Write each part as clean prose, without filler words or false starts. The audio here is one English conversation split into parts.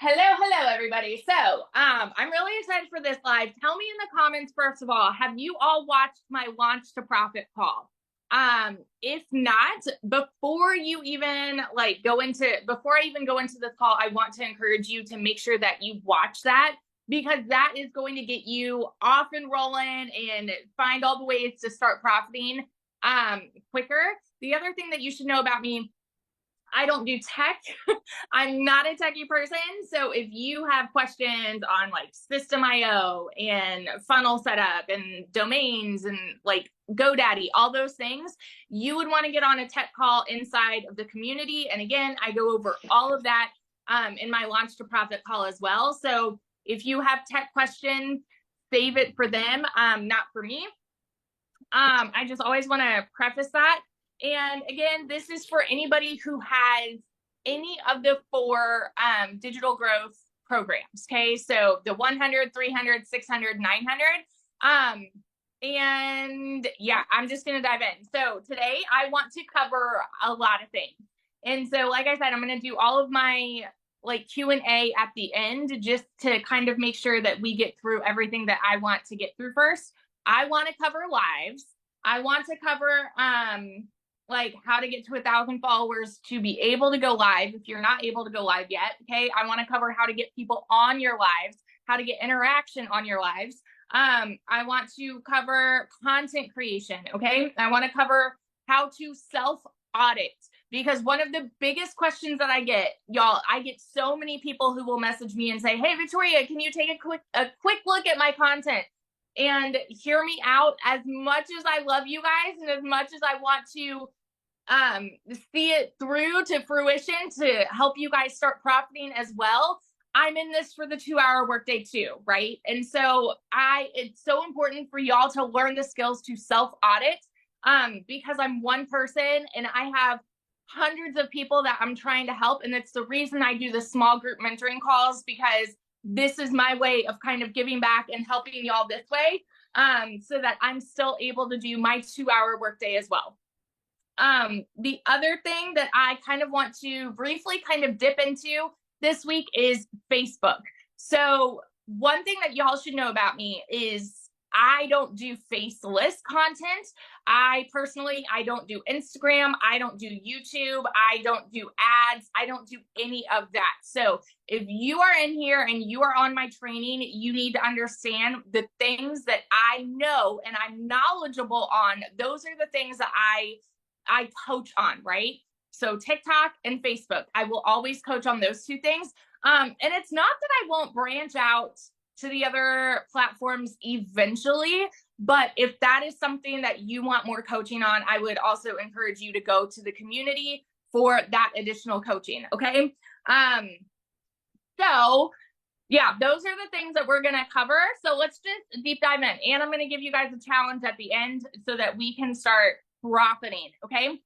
Hello, everybody. I'm really excited for this live. Tell me in the comments, first of all, have you all watched my Launch to Profit call? If not, before I even go into this call, I want to encourage you to make sure that you watch that, because that is going to get you off and rolling and find all the ways to start profiting quicker. The other thing that you should know about me, I don't do tech. I'm not a techie person. So if you have questions on System.io and funnel setup and domains and GoDaddy, all those things, you would want to get on a tech call inside of the community. And again, I go over all of that in my Launch to Profit call as well. So if you have tech questions, save it for them, not for me. I just always want to preface that. And again, this is for anybody who has any of the four digital growth programs. Okay, so the 100, 300, 600, 900. And yeah, I'm just going to dive in. So today I want to cover a lot of things. And so, like I said, I'm going to do all of my Q&A at the end, just to kind of make sure that we get through everything that I want to get through first. I want to cover lives. I want to cover how to get to 1,000 followers to be able to go live if you're not able to go live yet. Okay, I want to cover how to get people on your lives, how to get interaction on your lives. I want to cover content creation. Okay, I want to cover how to self-audit, because one of the biggest questions that I get, y'all, I get so many people who will message me and say, "Hey, Victoria, can you take a quick look at my content and hear me out?" As much as I love you guys and as much as I want to see it through to fruition to help you guys start profiting as well, I'm in this for the 2-hour workday too, right? And so it's so important for y'all to learn the skills to self-audit, because I'm one person and I have hundreds of people that I'm trying to help. And it's the reason I do the small group mentoring calls, because this is my way of kind of giving back and helping y'all this way, so that I'm still able to do my 2-hour workday as well. The other thing that I kind of want to briefly kind of dip into this week is Facebook. So one thing that y'all should know about me is I don't do faceless content. I don't do Instagram. I don't do YouTube. I don't do ads. I don't do any of that. So if you are in here and you are on my training, you need to understand the things that I know and I'm knowledgeable on. Those are the things that I coach on, right? So TikTok and Facebook, I will always coach on those two things. And it's not that I won't branch out to the other platforms eventually, but if that is something that you want more coaching on, I would also encourage you to go to the community for that additional coaching. Okay. So yeah, those are the things that we're going to cover. So let's just deep dive in, and I'm going to give you guys a challenge at the end so that we can start profiting. Okay.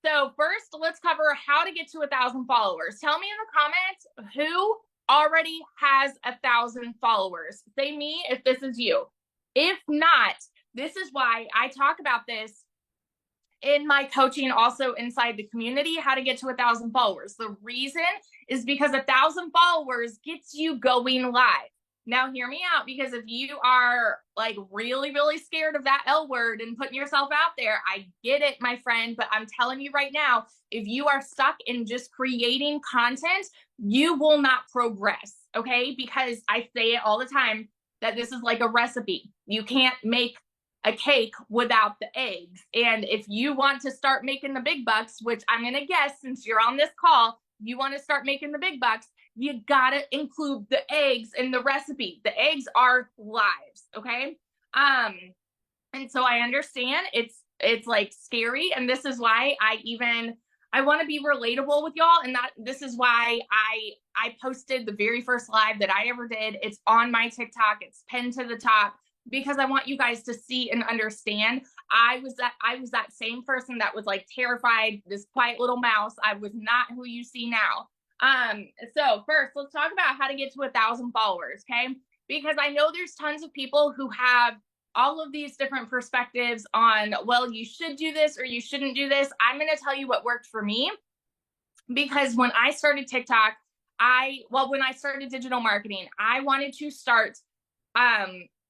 So first, let's cover how to get to 1,000 followers. Tell me in the comments who already has 1,000 followers. Say me if this is you. If not, this is why I talk about this in my coaching, also inside the community, how to get to 1,000 followers. The reason is because 1,000 followers gets you going live. Now, hear me out, because if you are really, really scared of that L word and putting yourself out there, I get it, my friend, but I'm telling you right now, if you are stuck in just creating content, you will not progress, okay? Because I say it all the time that this is like a recipe. You can't make a cake without the eggs. And if you want to start making the big bucks, which I'm going to guess since you're on this call, you want to start making the big bucks, you gotta include the eggs in the recipe. The eggs are lives, okay? And so I understand it's scary, and this is why I want to be relatable with y'all, and this is why I posted the very first live that I ever did. It's on my TikTok. It's pinned to the top, because I want you guys to see and understand. I was that same person that was terrified, this quiet little mouse. I was not who you see now. So first, let's talk about how to get to 1,000 followers, okay? Because I know there's tons of people who have all of these different perspectives on, well, you should do this or you shouldn't do this. I'm going to tell you what worked for me, because when I started TikTok, when I started digital marketing, I wanted to start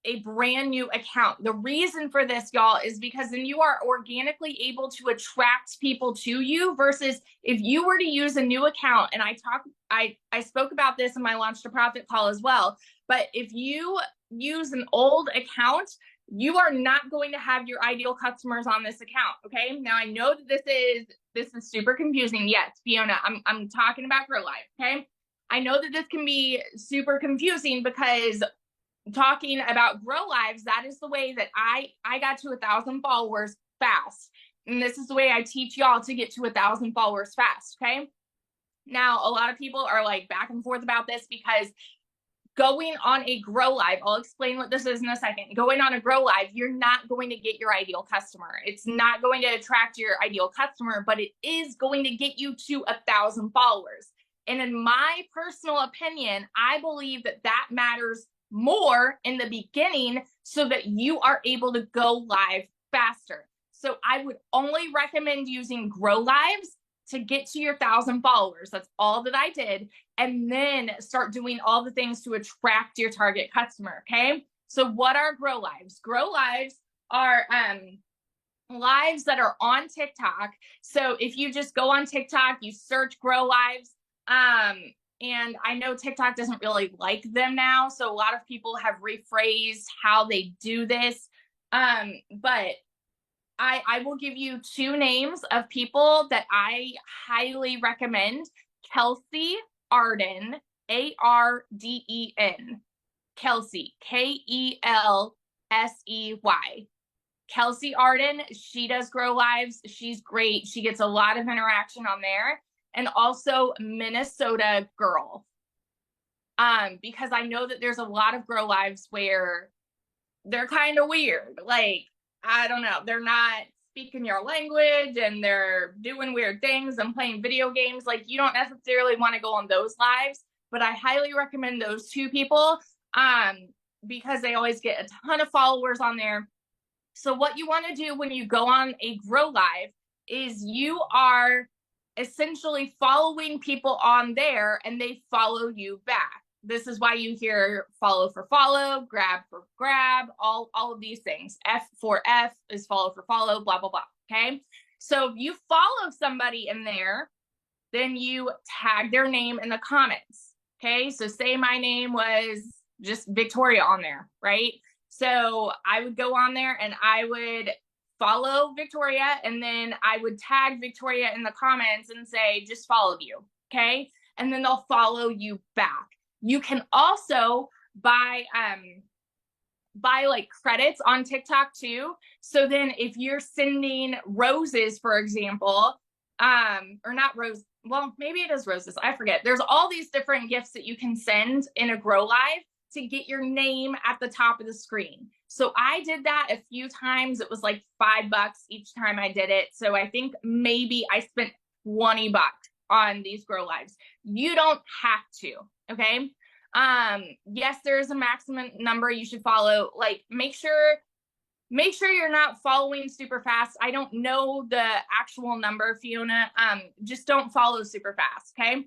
a brand new account. The reason for this, y'all, is because then you are organically able to attract people to you versus if you were to use a new account. And I spoke about this in my Launch to Profit call as well. But if you use an old account, you are not going to have your ideal customers on this account. Okay. Now I know that this is super confusing. Yes, Fiona, I'm talking about Grow Live. Okay. I know that this can be super confusing because talking about Grow Lives, that is the way that I got to 1,000 followers fast. And this is the way I teach y'all to get to 1,000 followers fast. Okay. Now, a lot of people are like back and forth about this because going on a Grow Live, I'll explain what this is in a second. Going on a Grow Live, you're not going to get your ideal customer. It's not going to attract your ideal customer, but it is going to get you to 1,000 followers. And in my personal opinion, I believe that that matters more in the beginning so that you are able to go live faster. So I would only recommend using Grow Lives to get to your 1,000 followers. That's all that I did. And then start doing all the things to attract your target customer. Okay. So what are Grow Lives? Grow Lives are lives that are on TikTok. So if you just go on TikTok, you search Grow Lives, and I know TikTok doesn't really like them now. So a lot of people have rephrased how they do this. But I will give you two names of people that I highly recommend. Kelsey Arden, Arden. Kelsey, Kelsey. Kelsey Arden, she does Grow Lives. She's great. She gets a lot of interaction on there. And also Minnesota Girl. Because I know that there's a lot of Grow Lives where they're kind of weird. Like, I don't know, they're not speaking your language and they're doing weird things and playing video games. Like, you don't necessarily want to go on those lives, but I highly recommend those two people because they always get a ton of followers on there. So what you want to do when you go on a Grow Live is you are essentially following people on there and they follow you back. This is why you hear follow for follow, grab for grab, all of these things. F for F is follow for follow, blah, blah, blah. Okay. So if you follow somebody in there, then you tag their name in the comments. Okay. So say my name was just Victoria on there, right? So I would go on there and I would follow Victoria, and then I would tag Victoria in the comments and say, just followed you. Okay. And then they'll follow you back. You can also buy like credits on TikTok too. So then if you're sending roses, for example, or not rose, well, maybe it is roses. I forget. There's all these different gifts that you can send in a Grow Live to get your name at the top of the screen. So I did that a few times. It was like $5 each time I did it. So I think maybe I spent $20 on these Grow Lives. You don't have to, okay? Yes, there's a maximum number you should follow. Like, make sure you're not following super fast. I don't know the actual number, Fiona. Just don't follow super fast, okay?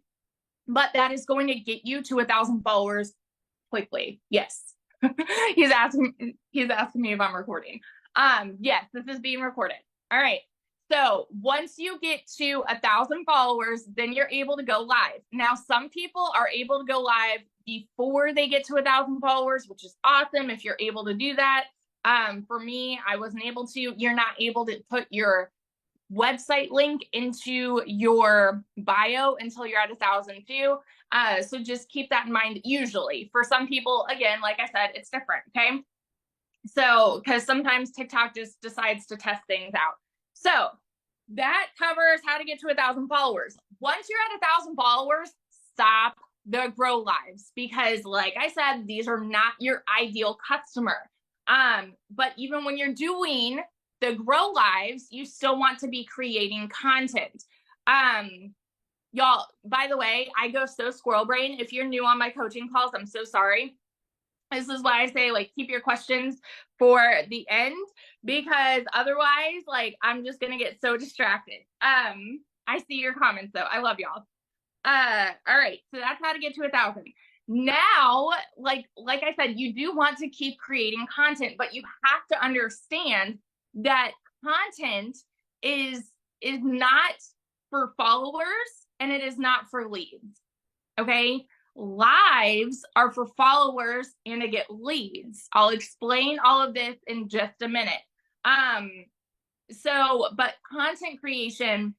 But that is going to get you to 1,000 followers quickly. Yes. He's asking me if I'm recording. Yes, this is being recorded. All right. So once you get to 1,000 followers, then you're able to go live. Now, some people are able to go live before they get to 1,000 followers, which is awesome if you're able to do that. For me, I wasn't able to. You're not able to put your website link into your bio until you're at 1,000 too. So just keep that in mind. Usually for some people, again, like I said, it's different. Okay. So, cause sometimes TikTok just decides to test things out. So that covers how to get to 1,000 followers. Once you're at 1,000 followers, stop the Grow Lives, because like I said, these are not your ideal customer. But even when you're doing the Grow Lives, you still want to be creating content. Y'all, by the way, I go so squirrel brain. If you're new on my coaching calls, I'm so sorry. This is why I say, like, keep your questions for the end, because otherwise, like, I'm just going to get so distracted. I see your comments though. I love y'all. All right. So that's how to get to 1,000. Now, like I said, you do want to keep creating content, but you have to understand that content is not for followers and it is not for leads. Okay. Lives are for followers and to get leads. I'll explain all of this in just a minute. But content creation,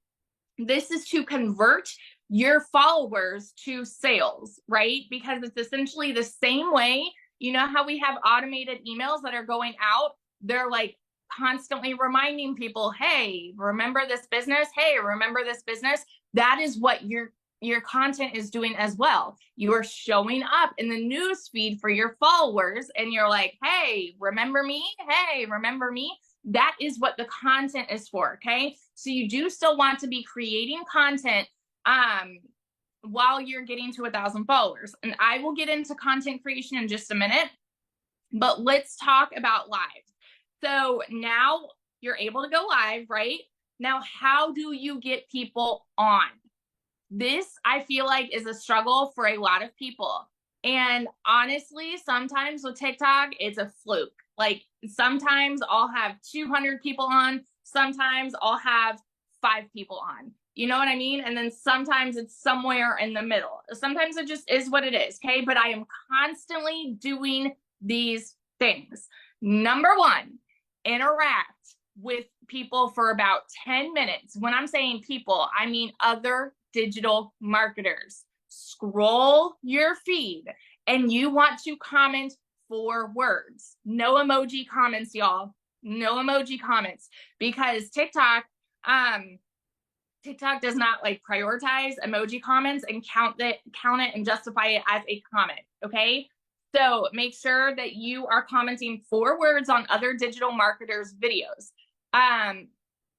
this is to convert your followers to sales, right? Because it's essentially the same way, you know how we have automated emails that are going out? They're like constantly reminding people, hey, remember this business? Hey, remember this business? That is what your content is doing as well. You are showing up in the news feed for your followers and you're like, hey, remember me? Hey, remember me? That is what the content is for, okay? So you do still want to be creating content while you're getting to 1,000 followers. And I will get into content creation in just a minute, but let's talk about live. So now you're able to go live, right? Now, how do you get people on? This, I feel like, is a struggle for a lot of people. And honestly, sometimes with TikTok, it's a fluke. Like sometimes I'll have 200 people on, sometimes I'll have 5 people on. You know what I mean? And then sometimes it's somewhere in the middle. Sometimes it just is what it is, okay? But I am constantly doing these things. Number 1, interact with people for about 10 minutes. When I'm saying people, I mean other digital marketers. Scroll your feed and you want to comment 4 words. No emoji comments, y'all. No emoji comments, because TikTok does not like prioritize emoji comments and count it and justify it as a comment. Okay. So make sure that you are commenting 4 words on other digital marketers' videos.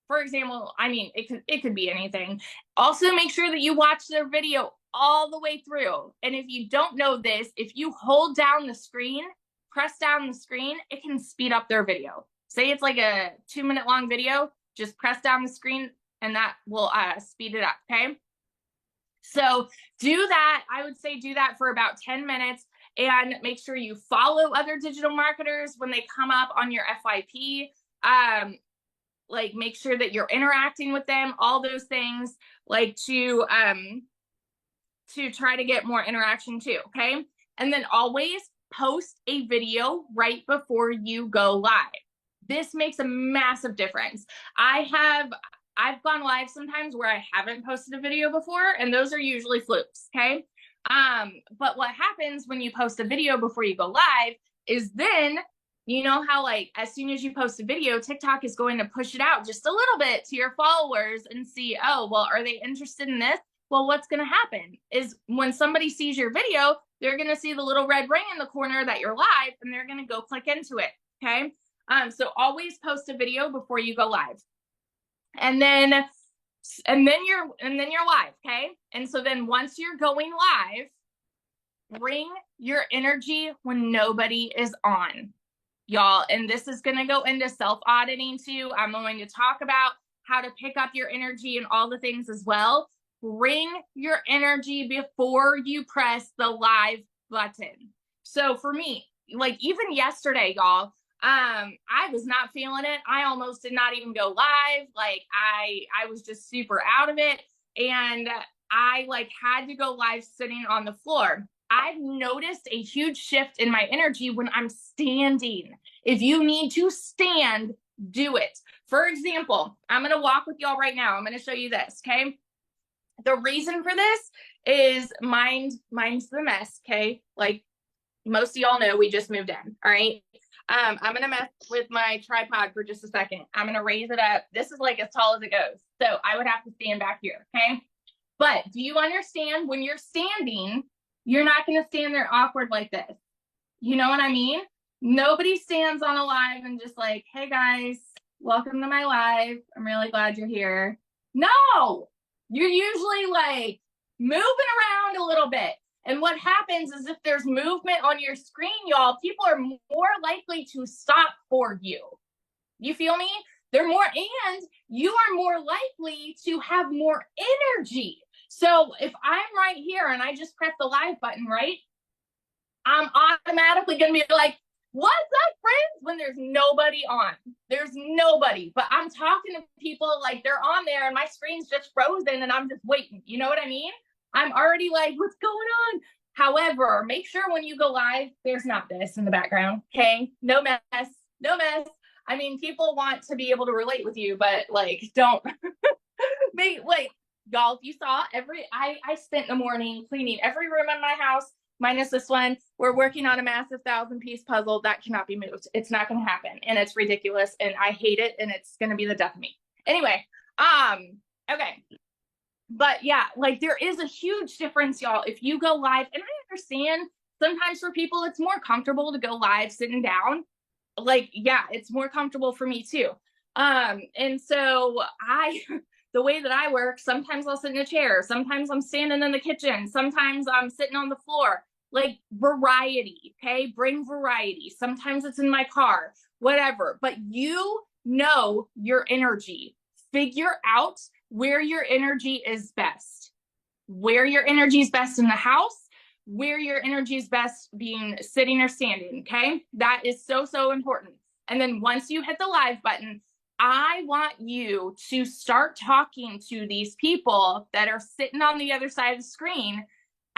For example, I mean, it could be anything. Also, make sure that you watch their video all the way through. And if you don't know this, if you hold down the screen, press down the screen, it can speed up their video. Say it's like a 2-minute long video, just press down the screen and that will speed it up, okay? So do that. I would say do that for about 10 minutes and make sure you follow other digital marketers when they come up on your FYP. Like make sure that you're interacting with them, all those things, like to try to get more interaction too, okay? And then always post a video right before you go live. This makes a massive difference. I've gone live sometimes where I haven't posted a video before, and those are usually flukes, okay? But what happens when you post a video before you go live is then, you know how like as soon as you post a video, TikTok is going to push it out just a little bit to your followers and see, oh, well, are they interested in this? Well, what's going to happen is when somebody sees your video, they're going to see the little red ring in the corner that you're live, and they're going to go click into it, okay? So always post a video before you go live. And then you're live, okay? And so then once you're going live, bring your energy when nobody is on, y'all. And this is going to go into self-auditing too. I'm going to talk about how to pick up your energy and all the things as well. Bring your energy before you press the live button. So for me, like even yesterday, y'all, I was not feeling it. I almost did not even go live. Like I was just super out of it. And I like had to go live sitting on the floor. I've noticed a huge shift in my energy when I'm standing. If you need to stand, do it. For example, I'm going to walk with y'all right now. I'm going to show you this, okay? The reason for this is mine's the mess, okay? Like most of y'all know, we just moved in, all right? I'm going to mess with my tripod for just a second. I'm going to raise it up. This is like as tall as it goes. So I would have to stand back here, okay? But do you understand when you're standing, you're not going to stand there awkward like this. You know what I mean? Nobody stands on a live and just like, hey guys, welcome to my live. I'm really glad you're here. No, you're usually like moving around a little bit. And what happens is if there's movement on your screen, y'all, people are more likely to stop for you. You feel me? And you are more likely to have more energy. So if I'm right here and I just press the live button, right, I'm automatically going to be like, what's up, friends? When there's nobody on. There's nobody. But I'm talking to people like they're on there and my screen's just frozen and I'm just waiting. You know what I mean? I'm already like, what's going on? However, make sure when you go live, there's not this in the background. Okay? No mess. No mess. I mean, people want to be able to relate with you, but like, don't make like, y'all, if you saw I spent the morning cleaning every room in my house, minus this one. We're working on a massive 1,000-piece puzzle that cannot be moved. It's not going to happen. And it's ridiculous. And I hate it. And it's going to be the death of me. Anyway, okay. But yeah, like there is a huge difference, y'all. If you go live, and I understand sometimes for people, it's more comfortable to go live sitting down. Like, yeah, it's more comfortable for me too. And so the way that I work, sometimes I'll sit in a chair. Sometimes I'm standing in the kitchen. Sometimes I'm sitting on the floor. Like variety, okay? Bring variety. Sometimes it's in my car, whatever. But you know your energy. Figure out where your energy is best. Where your energy is best in the house, where your energy is best being sitting or standing, okay? That is so, so important. And then once you hit the live button, I want you to start talking to these people that are sitting on the other side of the screen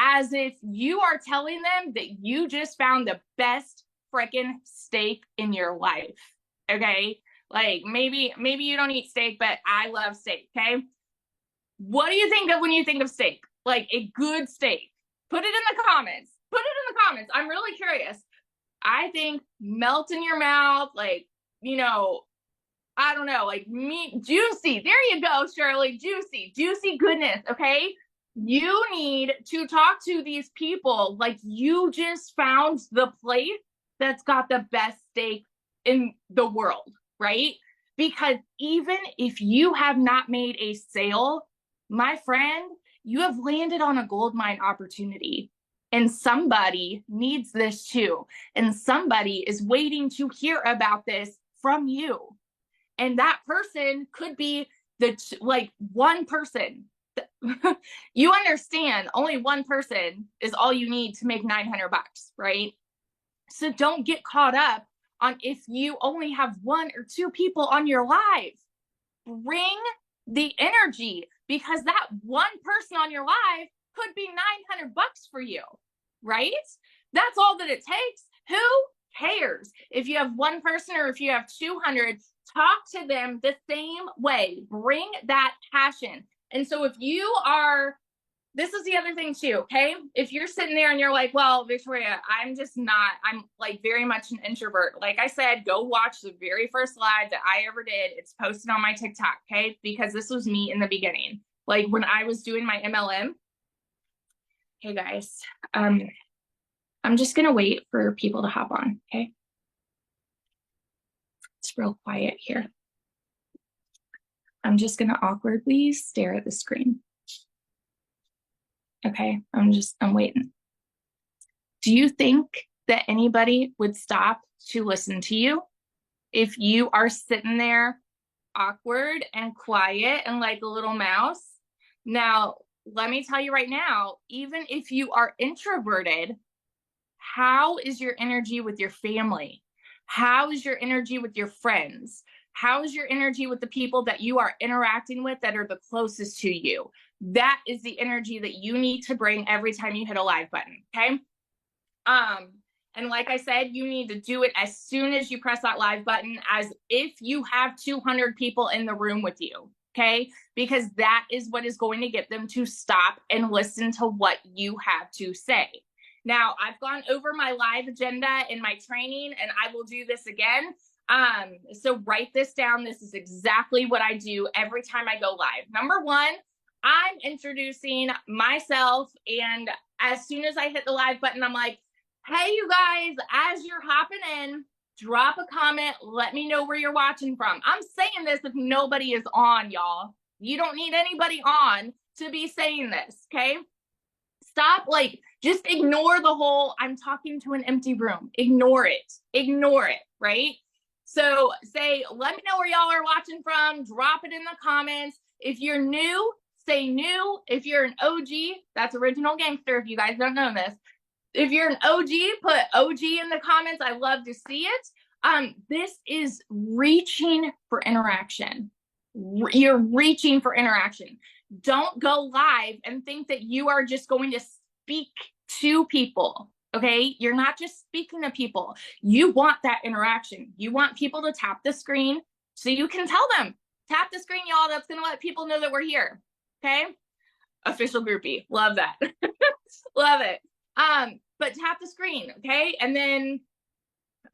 as if you are telling them that you just found the best freaking steak in your life, okay? Like maybe you don't eat steak, but I love steak, okay? What do you think of when you think of steak? Like a good steak. Put it in the comments. Put it in the comments. I'm really curious. I think melt in your mouth, like, you know, I don't know, like meat, juicy. There you go, Shirley. Juicy goodness, okay? You need to talk to these people like you just found the place that's got the best steak in the world, right? Because even if you have not made a sale, my friend, you have landed on a goldmine opportunity. And somebody needs this too. And somebody is waiting to hear about this from you. And that person could be like one person. You understand, only one person is all you need to make $900, right? So don't get caught up on if you only have one or two people on your live. Bring the energy, because that one person on your live could be $900 for you, right? That's all that it takes. Who cares if you have one person or if you have 200? Talk to them the same way. Bring that passion. And so if you are, this is the other thing too, okay? If you're sitting there and you're like, well, Victoria, I'm like very much an introvert. Like I said, go watch the very first live that I ever did. It's posted on my TikTok, okay? Because this was me in the beginning. Like when I was doing my MLM. Hey guys, I'm just gonna wait for people to hop on, okay? It's real quiet here. I'm just gonna awkwardly stare at the screen. Okay, I'm waiting. Do you think that anybody would stop to listen to you if you are sitting there awkward and quiet and like a little mouse? Now, let me tell you right now, even if you are introverted, how is your energy with your family? How is your energy with your friends? How is your energy with the people that you are interacting with that are the closest to you? That is the energy that you need to bring every time you hit a live button, okay? And like I said, you need to do it as soon as you press that live button, as if you have 200 people in the room with you, okay? Because that is what is going to get them to stop and listen to what you have to say. Now, I've gone over my live agenda in my training, and I will do this again. So write this down. This is exactly what I do every time I go live. Number one, I'm introducing myself, and as soon as I hit the live button, I'm like, hey, you guys, as you're hopping in, drop a comment. Let me know where you're watching from. I'm saying this if nobody is on, y'all. You don't need anybody on to be saying this, okay? Stop, like, just ignore the whole, I'm talking to an empty room. Ignore it, right? So say, let me know where y'all are watching from. Drop it in the comments. If you're new, say new. If you're an OG, that's original gangster. If you guys don't know this, if you're an OG, put OG in the comments. I love to see it. This is reaching for interaction. You're reaching for interaction. Don't go live and think that you are just going to speak to people. Okay, you're not just speaking to people. You want that interaction. You want people to tap the screen so you can tell them, tap the screen, y'all. That's going to let people know that we're here. Okay, official groupie. Love that. Love it. But tap the screen. Okay, and then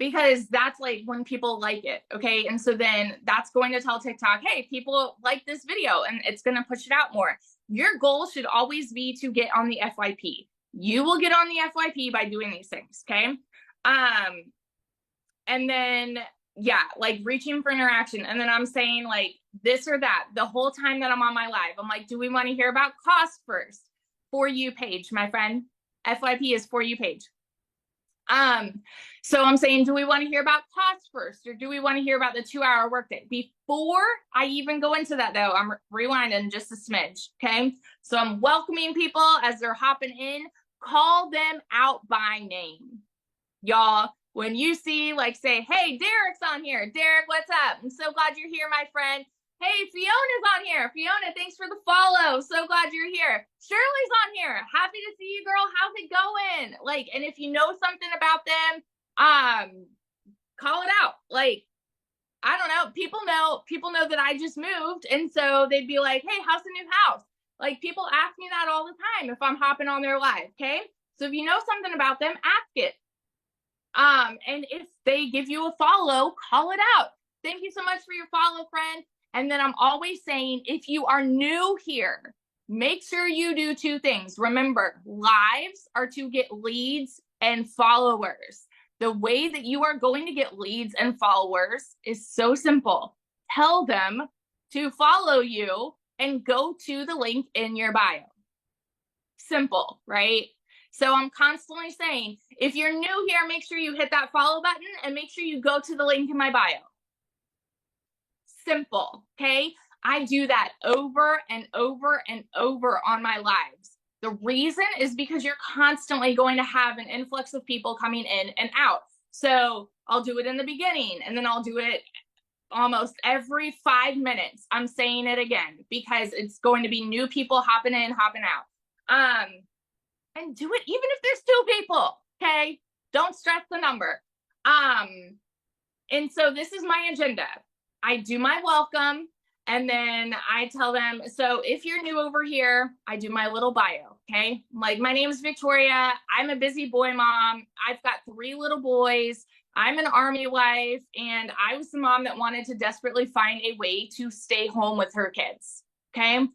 because that's like when people like it. Okay, and so then that's going to tell TikTok, hey, people like this video, and it's going to push it out more. Your goal should always be to get on the FYP. You will get on the FYP by doing these things, okay? And then, yeah, like reaching for interaction. And then I'm saying like this or that the whole time that I'm on my live. I'm like, do we want to hear about cost first? For you page, my friend. FYP is for you page. So I'm saying, do we want to hear about cost first, or do we want to hear about the 2-hour workday? Before I even go into that though, I'm rewinding just a smidge, okay? So I'm welcoming people as they're hopping in. Call them out by name. Y'all, when you see, like, say, hey, Derek's on here. Derek, what's up? I'm so glad you're here, my friend. Hey, Fiona's on here. Fiona, thanks for the follow. So glad you're here. Shirley's on here. Happy to see you, girl. How's it going? Like, and if you know something about them, call it out. Like, I don't know. People know that I just moved. And so they'd be like, hey, how's the new house? Like, people ask me that all the time if I'm hopping on their live, okay? So if you know something about them, ask it. And if they give you a follow, call it out. Thank you so much for your follow, friend. And then I'm always saying, if you are new here, make sure you do 2 things. Remember, lives are to get leads and followers. The way that you are going to get leads and followers is so simple. Tell them to follow you and go to the link in your bio. Simple, right? So I'm constantly saying, if you're new here, make sure you hit that follow button and make sure you go to the link in my bio. Simple, okay? I do that over and over and over on my lives. The reason is because you're constantly going to have an influx of people coming in and out. So I'll do it in the beginning, and then I'll do it almost every 5 minutes. I'm saying it again because it's going to be new people hopping in, hopping out. And do it even if there's 2 people, okay? Don't stress the number. And so this is my agenda. I do my welcome, and then I tell them, so if you're new over here, I do my little bio, okay? Like, my name is Victoria. I'm a busy boy mom. I've got 3 little boys. I'm an Army wife, and I was the mom that wanted to desperately find a way to stay home with her kids, okay?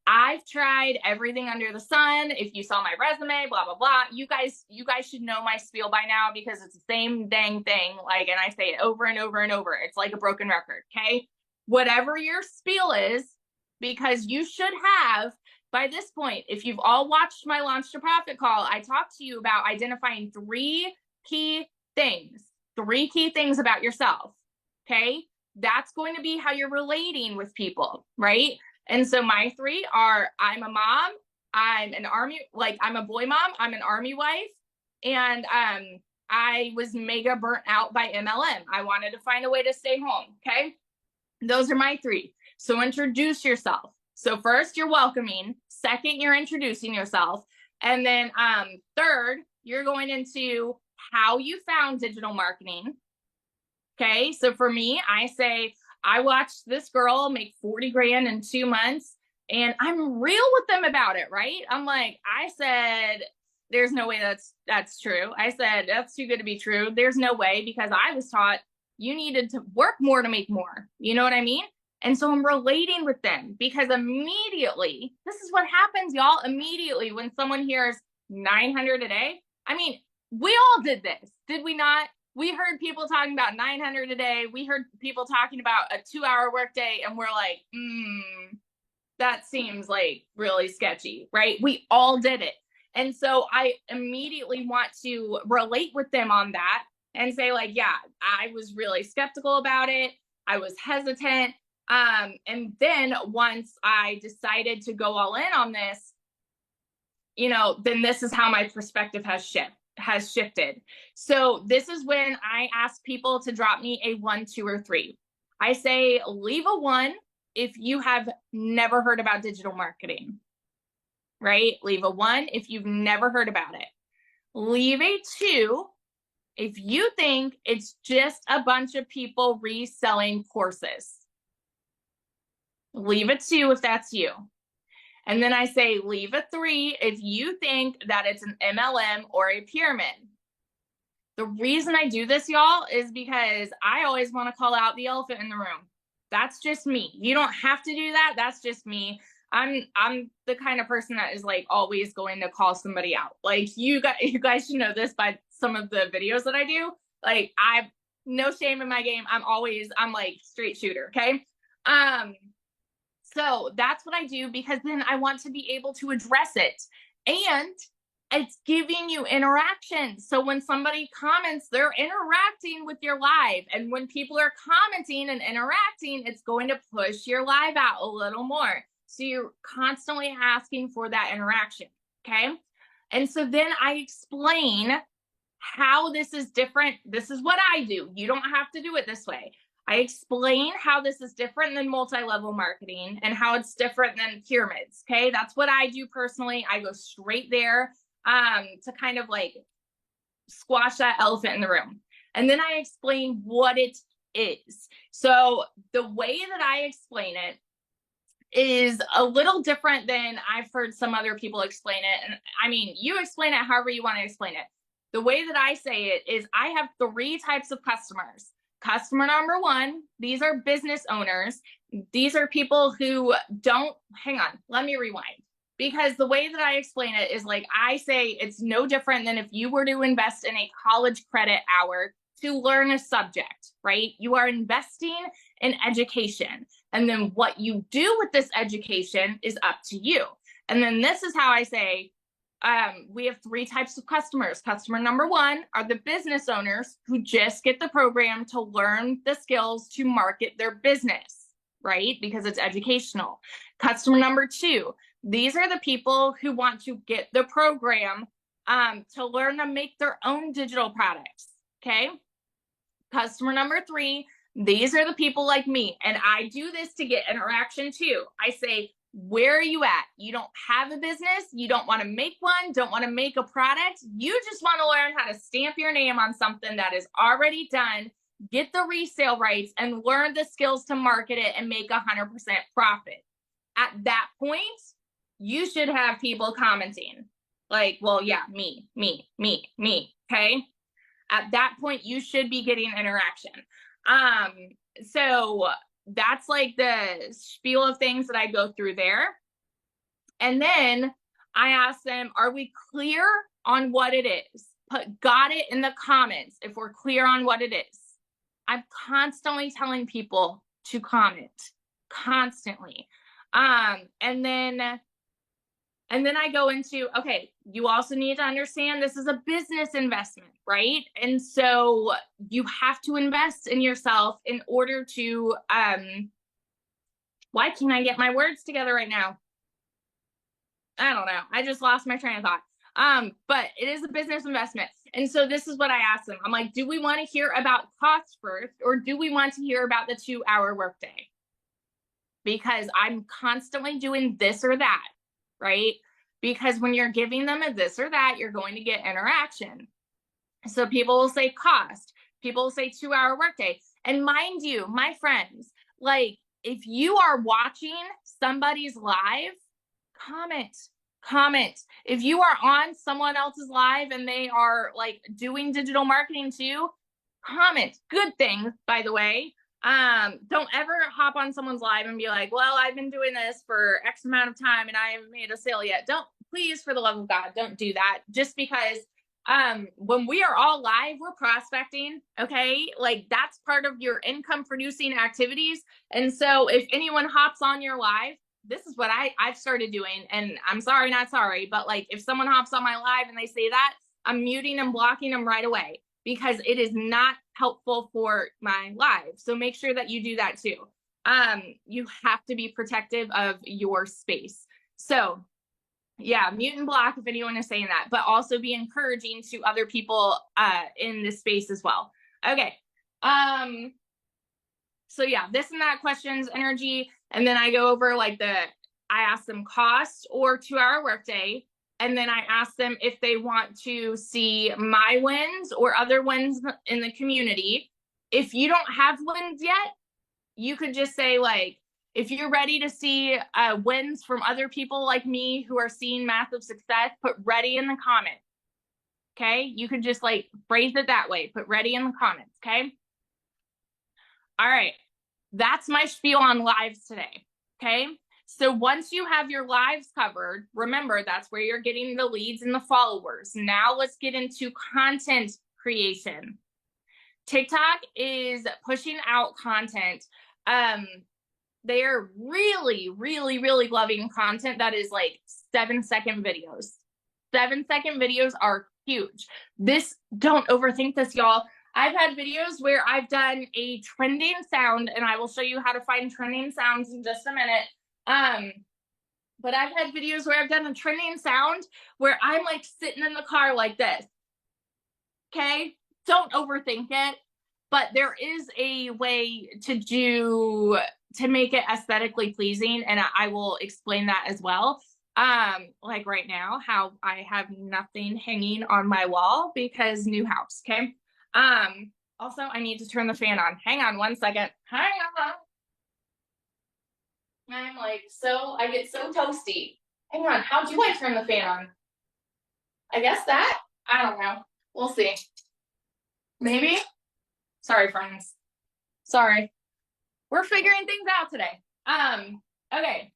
I've tried everything under the sun. If you saw my resume, blah, blah, blah, you guys should know my spiel by now because it's the same dang thing. Like, and I say it over and over and over. It's like a broken record. Okay. Whatever your spiel is, because you should have by this point, if you've all watched my Launch to Profit call, I talked to you about identifying 3 key things about yourself. Okay. That's going to be how you're relating with people, right? And so my 3 are, I'm a mom, I'm an Army, like I'm a boy mom, I'm an Army wife, and I was mega burnt out by MLM. I wanted to find a way to stay home, okay? Those are my 3. So introduce yourself. So first, you're welcoming. Second, you're introducing yourself. And then third, you're going into how you found digital marketing. Okay, so for me, I say, I watched this girl make 40 grand in 2 months, and I'm real with them about it, right? I'm like, I said, there's no way that's true. I said, that's too good to be true. There's no way, because I was taught you needed to work more to make more. You know what I mean? And so I'm relating with them, because immediately, this is what happens, y'all. Immediately when someone hears 900 a day, I mean, we all did this, did we not? We heard people talking about 900 a day. We heard people talking about a 2-hour workday, and we're like, that seems like really sketchy, right? We all did it. And so I immediately want to relate with them on that and say, like, yeah, I was really skeptical about it. I was hesitant. And then once I decided to go all in on this, then this is how my perspective has shifted. So this is when I ask people to drop me a 1, 2, or 3. I say, leave a 1 if you have never heard about digital marketing, right? Leave a 1 if you've never heard about it. Leave a 2 if you think it's just a bunch of people reselling courses. Leave a 2 if that's you. And then I say, leave a 3 if you think that it's an MLM or a pyramid. The reason I do this, y'all, is because I always want to call out the elephant in the room. That's just me. You don't have to do that. That's just me. I'm the kind of person that is like always going to call somebody out. Like you guys should know this by some of the videos that I do. Like I've no shame in my game. I'm like straight shooter. Okay. So that's what I do, because then I want to be able to address it. And it's giving you interaction. So when somebody comments, they're interacting with your live. And when people are commenting and interacting, it's going to push your live out a little more. So you're constantly asking for that interaction. Okay. And so then I explain how this is different. This is what I do. You don't have to do it this way. I explain how this is different than multi-level marketing and how it's different than pyramids. Okay. That's what I do personally. I go straight there to kind of like squash that elephant in the room. And then I explain what it is. So the way that I explain it is a little different than I've heard some other people explain it. And I mean, you explain it however you want to explain it. The way that I say it is I have 3 types of customers. Customer number 1, these are business owners. These are people who don't, hang on, let me rewind. Because the way that I explain it is like I say it's no different than if you were to invest in a college credit hour to learn a subject, right? You are investing in education. And then what you do with this education is up to you. And then this is how I say, we have 3 types of customers. Customer number 1 are the business owners who just get the program to learn the skills to market their business, right? Because it's educational. Customer number 2, these are the people who want to get the program to learn to make their own digital products, okay? Customer number 3, these are the people like me. And I do this to get interaction too. I say, where are you at? You don't have a business. You don't want to make one, don't want to make a product. You just want to learn how to stamp your name on something that is already done, get the resale rights, and learn the skills to market it and make 100% profit. At that point, you should have people commenting like, well, yeah, me. Okay. At that point, you should be getting interaction. So that's like the spiel of things that I go through there. And then I ask them, are we clear on what it is? Got it in the comments if we're clear on what it is. I'm constantly telling people to comment, constantly. And then I go into, okay, you also need to understand this is a business investment, right? And so you have to invest in yourself in order to, why can't I get my words together right now? I don't know. I just lost my train of thought. But it is a business investment. And so this is what I asked them. I'm like, do we want to hear about cost first, or do we want to hear about the 2-hour workday? Because I'm constantly doing this or that, right? Because when you're giving them a this or that, you're going to get interaction. So people will say cost, people will say 2-hour workday. And mind you, my friends, like if you are watching somebody's live, comment. If you are on someone else's live and they are like doing digital marketing too, comment. Good thing, by the way. Don't ever hop on someone's live and be like, well, I've been doing this for X amount of time and I haven't made a sale yet. Don't, please, for the love of God, don't do that. Just because when we are all live, we're prospecting. Okay. Like that's part of your income producing activities. And so if anyone hops on your live, this is what I've started doing. And I'm sorry, not sorry, but like if someone hops on my live and they say that, I'm muting and blocking them right away, because it is not helpful for my live. So make sure that you do that too. you have to be protective of your space. So yeah, mute and block if anyone is saying that, but also be encouraging to other people in this space as well. Okay. So yeah, this and that questions, energy, and then I go over like I ask them cost or 2-hour workday, and then I ask them if they want to see my wins or other wins in the community. If you don't have wins yet, you could just say like, if you're ready to see wins from other people like me who are seeing massive success, put ready in the comments. Okay. You could just like phrase it that way, put ready in the comments. Okay. All right. That's my spiel on lives today. Okay. So once you have your lives covered, remember that's where you're getting the leads and the followers. Now let's get into content creation. TikTok is pushing out content. They are really, really, really loving content that is like 7-second videos. 7-second videos are huge. Don't overthink this, y'all. I've had videos where I've done a trending sound, and I will show you how to find trending sounds in just a minute. But I've had videos where I've done a trending sound where I'm like sitting in the car like this. Okay? Don't overthink it. But there is a way to make it aesthetically pleasing, and I will explain that as well. Like right now, how I have nothing hanging on my wall because new house, okay? Also, I need to turn the fan on. Hang on 1 second. Hang on. I get so toasty. Hang on, how do I turn the fan on? I guess that? I don't know. We'll see. Maybe? Sorry, friends. Sorry. We're figuring things out today. Okay.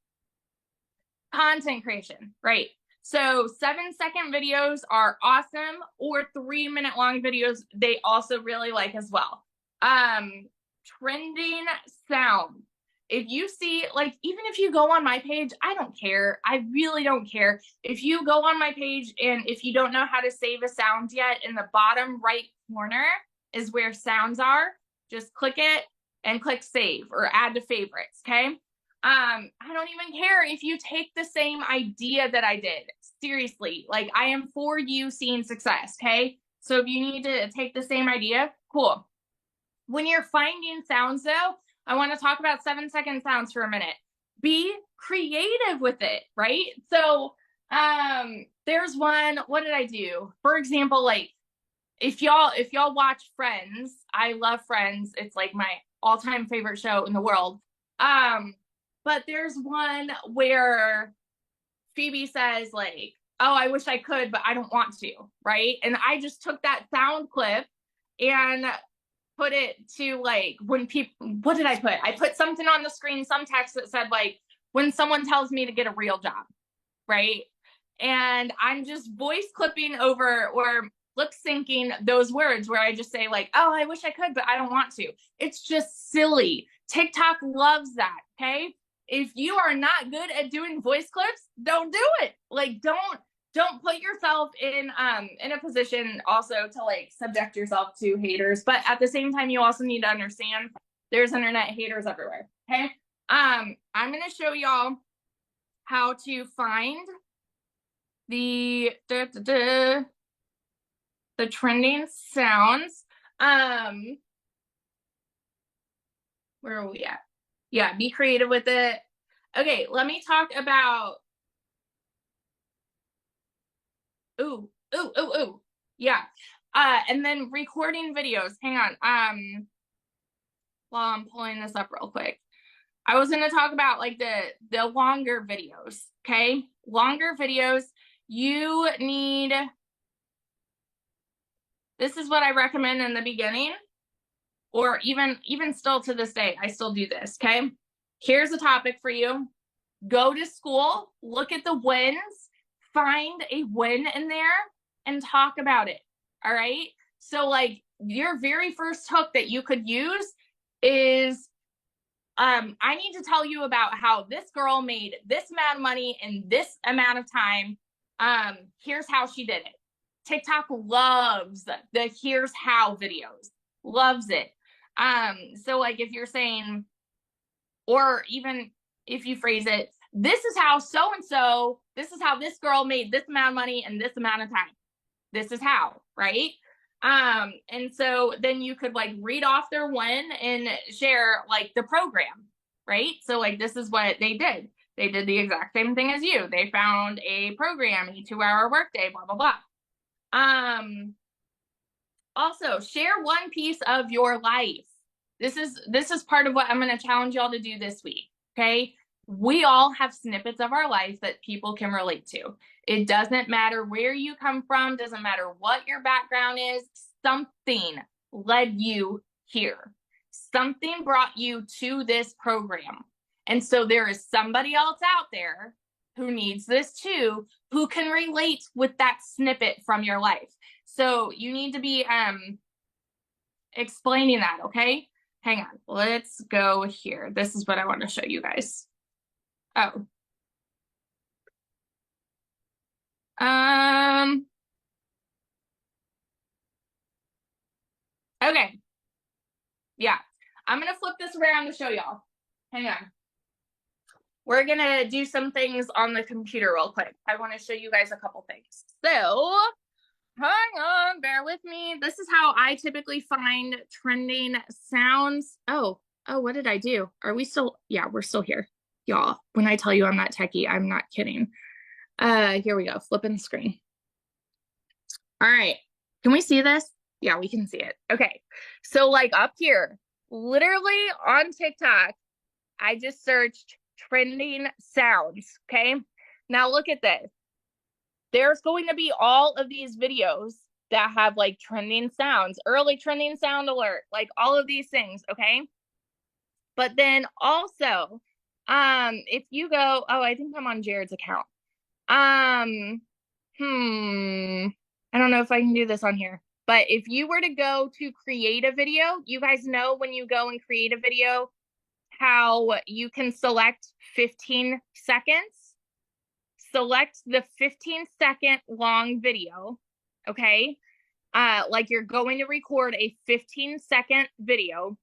Content creation, right? So 7-second videos are awesome, or 3-minute long videos, they also really like as well. Trending sound. If you see, like, even if you go on my page, I don't care. I really don't care. If you go on my page and if you don't know how to save a sound yet, in the bottom right corner is where sounds are. Just click it and click save or add to favorites, okay? I don't even care if you take the same idea that I did. Seriously, like I am for you seeing success, okay? So if you need to take the same idea, cool. When you're finding sounds though, I want to talk about 7-second sounds for a minute. Be creative with it, right? So there's one, what did I do? For example, like if y'all watch Friends, I love Friends. It's like my all-time favorite show in the world. But there's one where Phoebe says like, oh, I wish I could, but I don't want to, right? And I just took that sound clip and put it to like when people, what did I put? I put something on the screen, some text that said like, when someone tells me to get a real job, right? And I'm just voice clipping over or lip syncing those words where I just say like, oh, I wish I could, but I don't want to. It's just silly. TikTok loves that, okay? If you are not good at doing voice clips, don't do it. Like, don't put yourself in a position also to like subject yourself to haters. But at the same time, you also need to understand there's internet haters everywhere, okay? I'm going to show y'all how to find the trending sounds. Where are we at? Yeah, be creative with it. Okay, let me talk about. Ooh. Yeah. And then recording videos. Hang on. While I'm pulling this up real quick. I was going to talk about like the longer videos, okay? Longer videos, you need, this is what I recommend in the beginning, or even still to this day, I still do this, okay? Here's a topic for you. Go to school, look at the wins, find a win in there and talk about it, all right? So like your very first hook that you could use is, I need to tell you about how this girl made this amount of money in this amount of time. Here's how she did it. TikTok loves the here's how videos, loves it. So like if you're saying, Or even if you phrase it, this is how so-and-so, this is how this girl made this amount of money in this amount of time. This is how, right? And so then you could like read off their win and share like the program, right? So like, this is what they did. They did the exact same thing as you. They found a program, a 2-hour workday, blah, blah, blah. Also share one piece of your life. This is part of what I'm going to challenge y'all to do this week. Okay. We all have snippets of our life that people can relate to. It doesn't matter where you come from, doesn't matter what your background is, something led you here. Something brought you to this program. And so there is somebody else out there who needs this too, who can relate with that snippet from your life. So you need to be explaining that, okay? Hang on, let's go here. This is what I want to show you guys. Oh. Okay. Yeah, I'm gonna flip this around to show y'all. Hang on. We're gonna do some things on the computer real quick. I want to show you guys a couple things. So hang on, bear with me. This is how I typically find trending sounds. Oh, what did I do? Are we still? Yeah, we're still here. Y'all, when I tell you I'm not techie, I'm not kidding. Here we go, flipping the screen. All right, can we see this? Yeah, we can see it. Okay, so like up here, literally on TikTok, I just searched trending sounds, okay? Now look at this. There's going to be all of these videos that have like trending sounds, early trending sound alert, like all of these things, okay? But then also, if you go, oh, I think I'm on Jared's account. I don't know if I can do this on here, but if you were to go to create a video, you guys know when you go and create a video, how you can select 15 seconds. Select the 15-second long video, okay? Like you're going to record a 15-second video,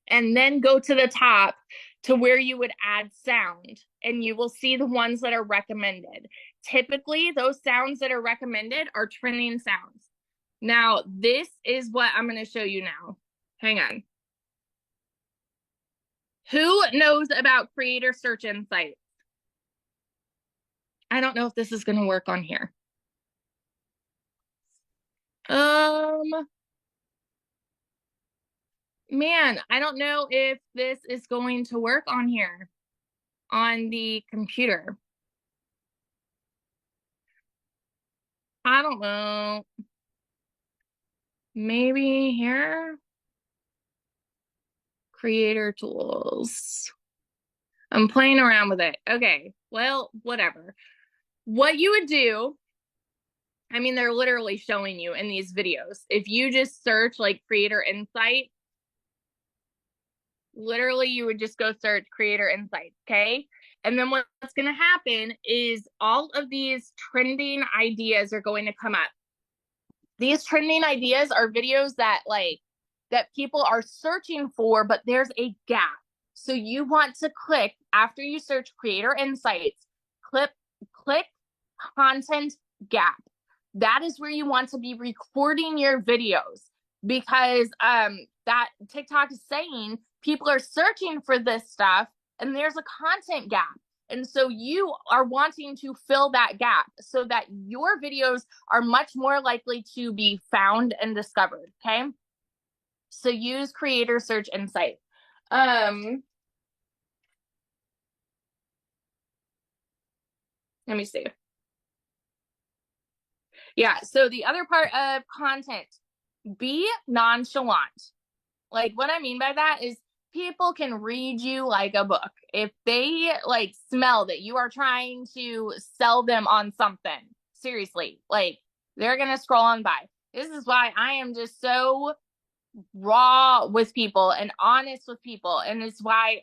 and then go to the top to where you would add sound, and you will see the ones that are recommended. Typically, those sounds that are recommended are trending sounds. Now, this is what I'm going to show you now. Hang on. Who knows about Creator Search Insights? I don't know if this is going to work on here. Man, I don't know if this is going to work on here on the computer. I don't know. Maybe here. Creator tools. I'm playing around with it. Okay, well, whatever. What you would do, I mean, they're literally showing you in these videos. If you just search like Creator Insight, literally you would just go search Creator Insights, okay? And then what's going to happen is all of these trending ideas are going to come up. These trending ideas are videos that that people are searching for, but there's a gap. So you want to click, after you search Creator Insights, click content gap. That is where you want to be recording your videos, because that TikTok is saying people are searching for this stuff and there's a content gap. And so you are wanting to fill that gap so that your videos are much more likely to be found and discovered, okay? So use Creator Search Insight. Let me see. Yeah, so the other part of content, be nonchalant. Like what I mean by that is people can read you like a book. If they like smell that you are trying to sell them on something, seriously, like they're going to scroll on by. This is why I am just so raw with people and honest with people. And it's why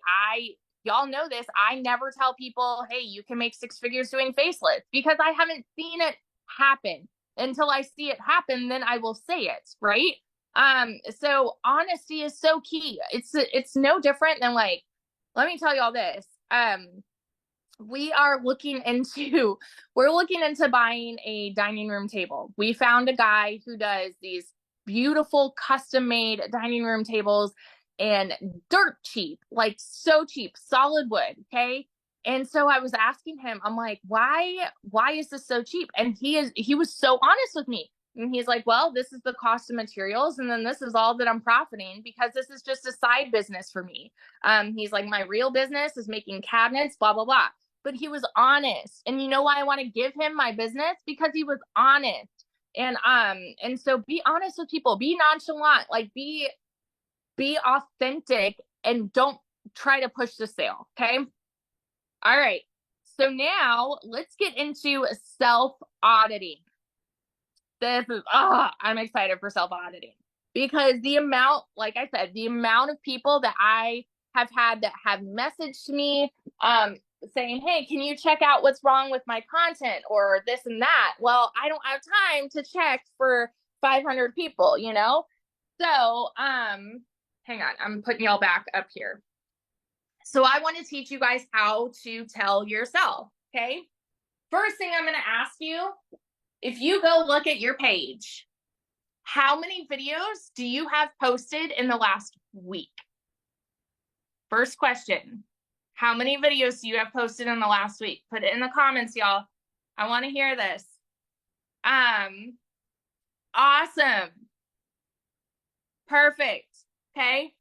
y'all know this, I never tell people, hey, you can make 6 figures doing facelifts, because I haven't seen it happen. Until I see it happen, then I will say it, right? So honesty is so key. It's no different than like let me tell you all this. We're looking into buying a dining room table. We found a guy who does these beautiful custom made dining room tables and dirt cheap, like so cheap, solid wood. Okay. And so I was asking him, I'm like, why is this so cheap? And he was so honest with me. And he's like, well, this is the cost of materials. And then this is all that I'm profiting because this is just a side business for me. He's like, my real business is making cabinets, blah, blah, blah. But he was honest. And you know why I want to give him my business? Because he was honest. And so be honest with people, be nonchalant, like be authentic, and don't try to push the sale. Okay. All right. So now let's get into self-auditing. I'm excited for self-auditing because the amount, like I said, the amount of people that I have had that have messaged me, saying, hey, can you check out what's wrong with my content or this and that? Well, I don't have time to check for 500 people, you know? So, hang on, I'm putting y'all back up here. So I want to teach you guys how to tell yourself, okay? First thing I'm going to ask you, if you go look at your page, how many videos do you have posted in the last week? First question. How many videos do you have posted in the last week? Put it in the comments, y'all. I want to hear this. Awesome. Perfect. Okay.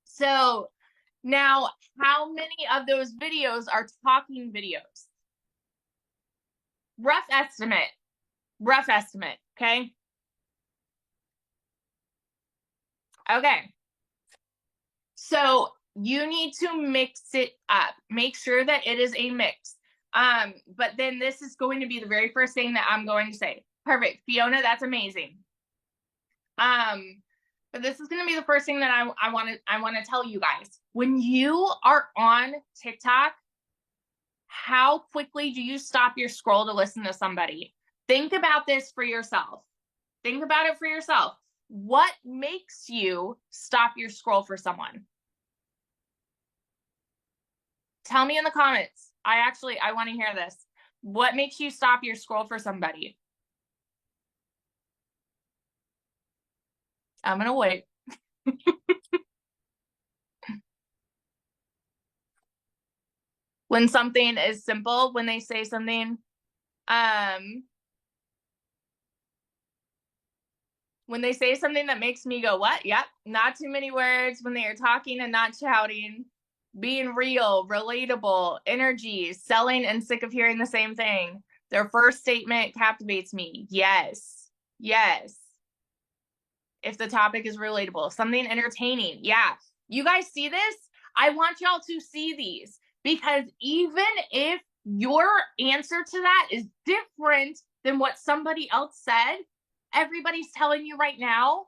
So now, how many of those videos are talking videos? Rough estimate. Okay. Okay. So you need to mix it up. Make sure that it is a mix. But then this is going to be the very first thing that I'm going to say. Perfect. Fiona, that's amazing. But this is going to be the first thing that I want to tell you guys. When you are on TikTok, how quickly do you stop your scroll to listen to somebody? Think about this for yourself. Think about it for yourself. What makes you stop your scroll for someone? Tell me in the comments. I want to hear this. What makes you stop your scroll for somebody? I'm going to wait. When something is simple, when they say something, when they say something that makes me go, what? Yep. Not too many words, when they are talking and not shouting, being real, relatable, energy, selling and sick of hearing the same thing. Their first statement captivates me. Yes. If the topic is relatable, something entertaining. Yeah. You guys see this? I want y'all to see these, because even if your answer to that is different than what somebody else said, everybody's telling you right now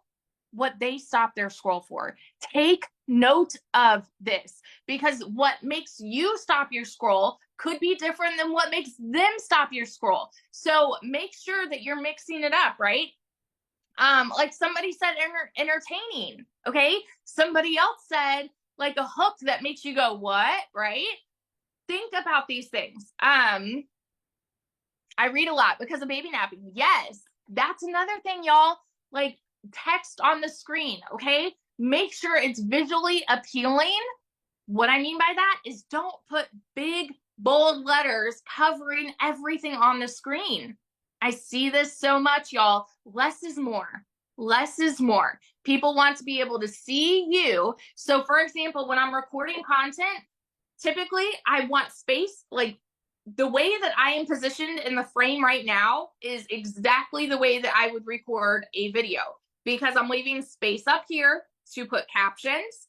what they stopped their scroll for. Take note of this, because what makes you stop your scroll could be different than what makes them stop your scroll. So make sure that you're mixing it up, right? Like somebody said entertaining, okay? Somebody else said like a hook that makes you go, what, right? Think about these things. I read a lot because of baby napping. Yes, that's another thing, y'all. Like text on the screen, okay? Make sure it's visually appealing. What I mean by that is don't put big, bold letters covering everything on the screen. I see this so much, y'all. Less is more. Less is more. People want to be able to see you. So for example, when I'm recording content, typically I want space. Like the way that I am positioned in the frame right now is exactly the way that I would record a video, because I'm leaving space up here to put captions,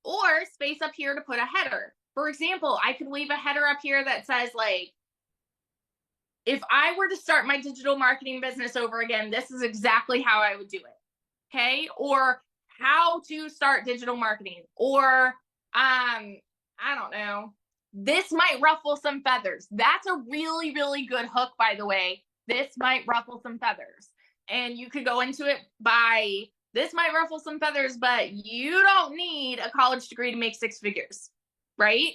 or space up here to put a header. For example, I could leave a header up here that says like, if I were to start my digital marketing business over again, this is exactly how I would do it. Okay. Or how to start digital marketing, or, I don't know, this might ruffle some feathers. That's a really, really good hook, by the way. This might ruffle some feathers. And you could go into it by this might ruffle some feathers, but you don't need a college degree to make 6 figures, right?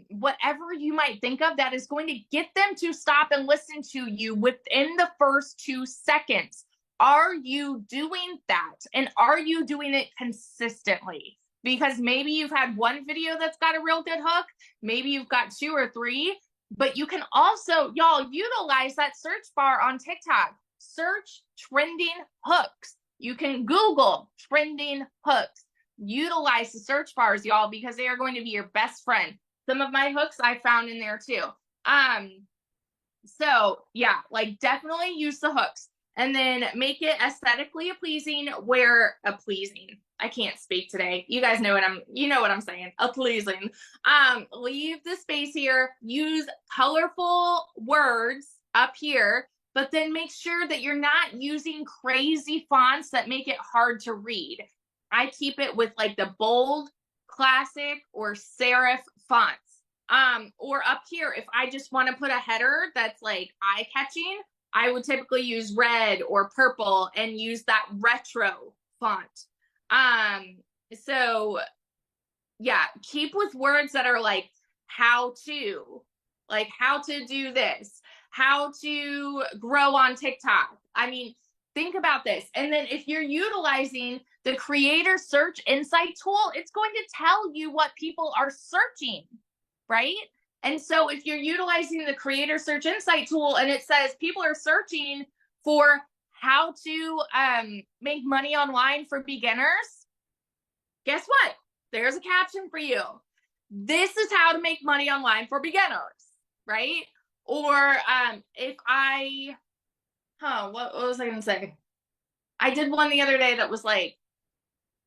Whatever you might think of that is going to get them to stop and listen to you within the first 2 seconds. Are you doing that? And are you doing it consistently? Because maybe you've had one video that's got a real good hook. Maybe you've got 2 or 3, but you can also, y'all, utilize that search bar on TikTok. Search trending hooks. You can Google trending hooks. Utilize the search bars, y'all, because they are going to be your best friend. Some of my hooks I found in there too. So yeah, like definitely use the hooks, and then make it aesthetically pleasing where I can't speak today. You guys know what I'm saying. Pleasing. Leave the space here. Use colorful words up here, but then make sure that you're not using crazy fonts that make it hard to read. I keep it with like the bold, classic, or serif fonts. Or up here, if I just want to put a header that's like eye-catching, I would typically use red or purple and use that retro font. So yeah, keep with words that are like how to do this, how to grow on TikTok. I mean, think about this. And then if you're utilizing the creator search insight tool, it's going to tell you what people are searching, right? And so if you're utilizing the creator search insight tool and it says people are searching for how to make money online for beginners, guess what? There's a caption for you. This is how to make money online for beginners, right? Or what was I gonna say? I did one the other day that was like,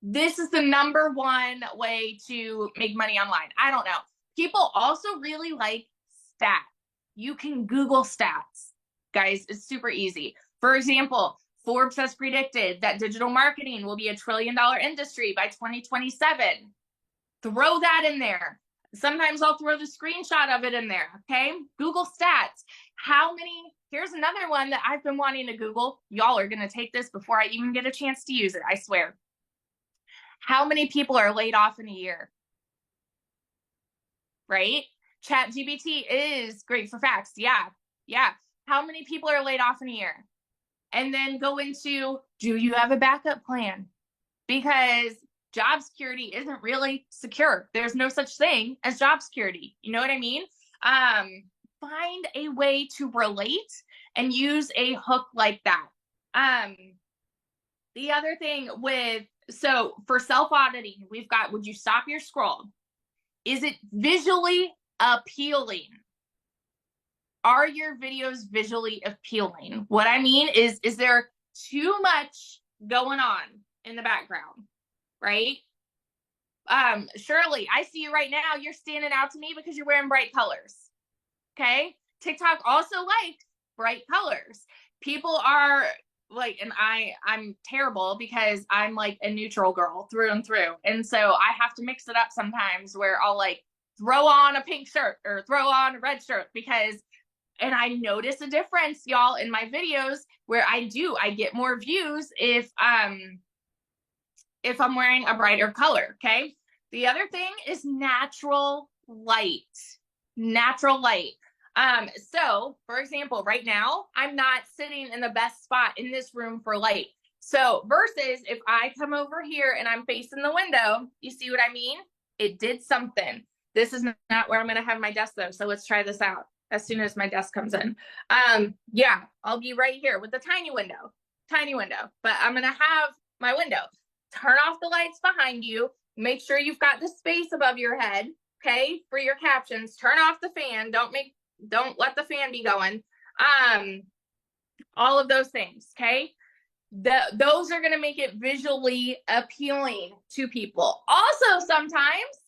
this is the #1 way to make money online. I don't know. People also really like stats. You can Google stats, guys. It's super easy. For example, Forbes has predicted that digital marketing will be $1 trillion industry by 2027. Throw that in there. Sometimes I'll throw the screenshot of it in there, okay? Google stats. Here's another one that I've been wanting to Google. Y'all are going to take this before I even get a chance to use it, I swear. How many people are laid off in a year? Right? ChatGPT is great for facts. Yeah. How many people are laid off in a year? And then go into, do you have a backup plan? Because job security isn't really secure. There's no such thing as job security. You know what I mean? Find a way to relate and use a hook like that. The other thing for self-auditing, we've got, would you stop your scroll? Is it visually appealing? Are your videos visually appealing? What I mean is there too much going on in the background, right? Shirley, I see you right now. You're standing out to me because you're wearing bright colors. Okay. TikTok also likes bright colors. People are like, and I'm terrible because I'm like a neutral girl through and through. And so I have to mix it up sometimes where I'll like throw on a pink shirt or throw on a red shirt and I notice a difference, y'all, in my videos where I get more views if I'm wearing a brighter color. Okay. The other thing is natural light. So for example, right now, I'm not sitting in the best spot in this room for light. So versus if I come over here and I'm facing the window, you see what I mean? It did something. This is not where I'm going to have my desk though. So let's try this out as soon as my desk comes in. Yeah, I'll be right here with the tiny window, but I'm going to have my window. Turn off the lights behind you. Make sure you've got the space above your head. Okay. For your captions, turn off the fan. Don't let the fan be going. All of those things. Okay. Those are going to make it visually appealing to people. Also, sometimes,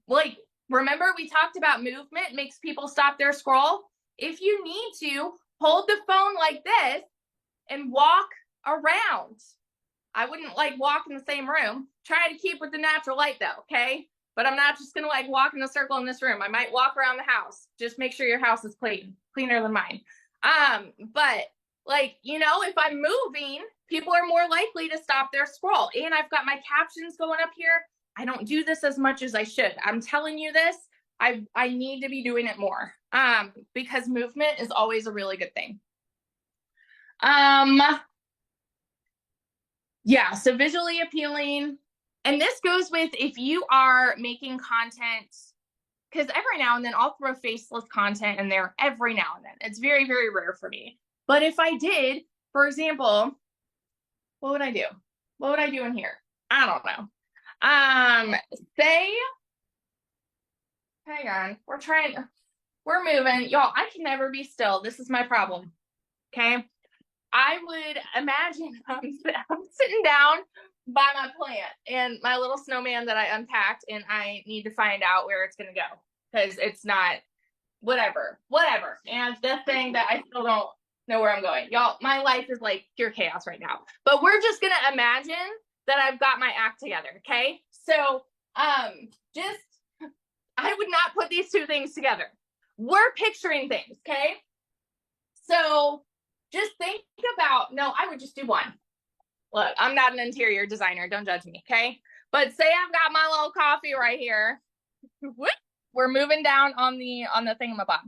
like, remember we talked about movement makes people stop their scroll. If you need to, hold the phone like this and walk around. I wouldn't like walk in the same room. Try to keep with the natural light though. Okay. But I'm not just going to like walk in a circle in this room. I might walk around the house. Just make sure your house is cleaner than mine. But Like, you know, if I'm moving, people are more likely to stop their scroll. And I've got my captions going up here. I don't do this as much as I should. I'm telling you this. I need to be doing it more. Because movement is always a really good thing. Yeah, so visually appealing. And this goes with if you are making content, because every now and then I'll throw faceless content in there every now and then. It's very, very rare for me. But if I did, for example, what would I do? What would I do in here? I don't know. Say, hang on, we're moving. Y'all, I can never be still. This is my problem. Okay. I would imagine I'm sitting down by my plant and my little snowman that I unpacked, and I need to find out where it's going to go because it's not whatever. And the thing that I still don't know where I'm going. Y'all, my life is like pure chaos right now, but we're just going to imagine that I've got my act together. Okay. So, just, I would not put these two things together. We're picturing things. Okay. So just think about, no, I would just do one. Look, I'm not an interior designer. Don't judge me, okay? But say I've got my little coffee right here. We're moving down on the thingamabob.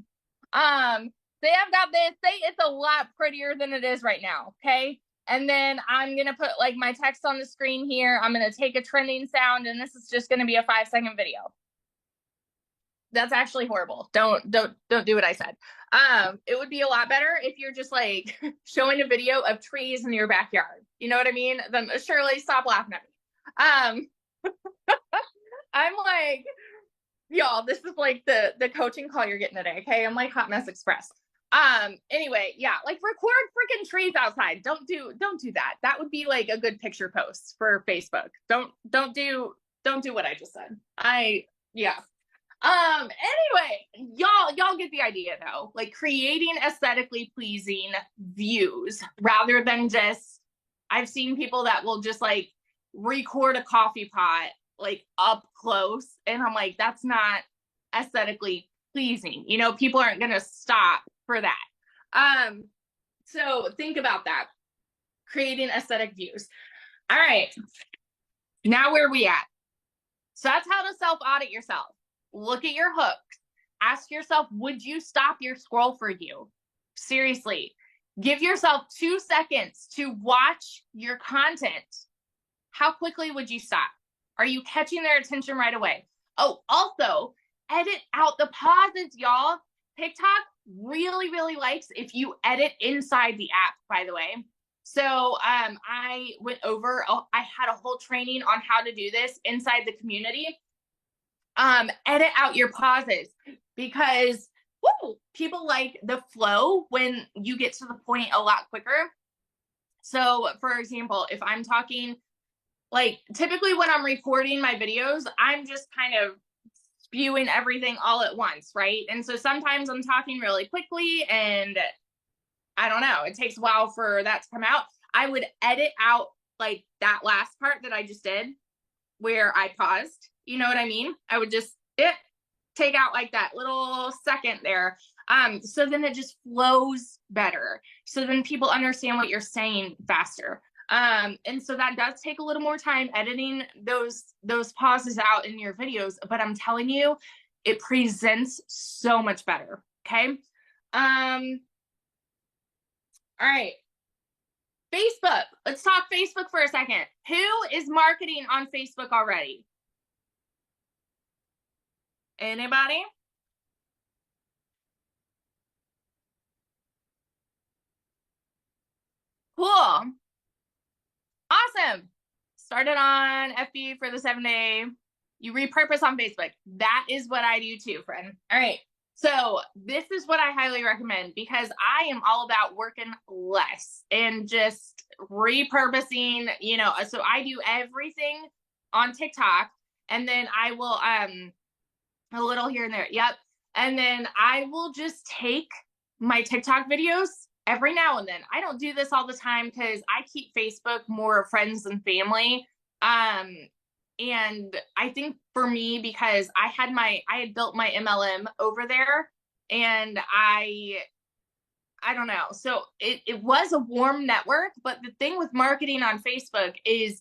Say I've got this. Say it's a lot prettier than it is right now, okay? And then I'm going to put like my text on the screen here. I'm going to take a trending sound, and this is just going to be a 5-second video. That's actually horrible. Don't do what I said. It would be a lot better if you're just like showing a video of trees in your backyard. You know what I mean? Then Shirley, stop laughing at me. I'm like, y'all, this is like the coaching call you're getting today. Okay. I'm like Hot Mess Express. Anyway, yeah, like record freaking trees outside. Don't do that. That would be like a good picture post for Facebook. Don't do what I just said. Yeah. Anyway, y'all get the idea though. Like creating aesthetically pleasing views rather than just, I've seen people that will just like record a coffee pot like up close, and I'm like, that's not aesthetically pleasing. You know, people aren't gonna stop for that. So think about that. Creating aesthetic views. All right. Now where are we at? So that's how to self-audit yourself. Look at your hooks. Ask yourself, would you stop your scroll for you? Seriously, give yourself 2 seconds to watch your content. How quickly would you stop? Are you catching their attention right away? Oh, also, edit out the pauses, y'all. TikTok really, really likes if you edit inside the app, by the way. So I went over, I had a whole training on how to do this inside the community. Edit out your pauses because people like the flow when you get to the point a lot quicker. So for example, if I'm talking, like typically when I'm recording my videos, I'm just kind of spewing everything all at once, right? And so sometimes I'm talking really quickly and I don't know, it takes a while for that to come out. I would edit out like that last part that I just did where I paused. You know what I mean? I would just take out like that little second there. So then it just flows better. So then people understand what you're saying faster. And so that does take a little more time editing those pauses out in your videos, but I'm telling you, it presents so much better. Okay. All right. Facebook. Let's talk Facebook for a second. Who is marketing on Facebook already? Anybody? Cool. Awesome. Started on FB for the 7-day. You repurpose on Facebook. That is what I do too, friend. All right. So this is what I highly recommend because I am all about working less and just repurposing, you know, so I do everything on TikTok and then I will, a little here and there. Yep. And then I will just take my TikTok videos every now and then. I don't do this all the time because I keep Facebook more friends and family. And I think for me, because I had built my MLM over there and I I don't know. So it was a warm network, but the thing with marketing on Facebook is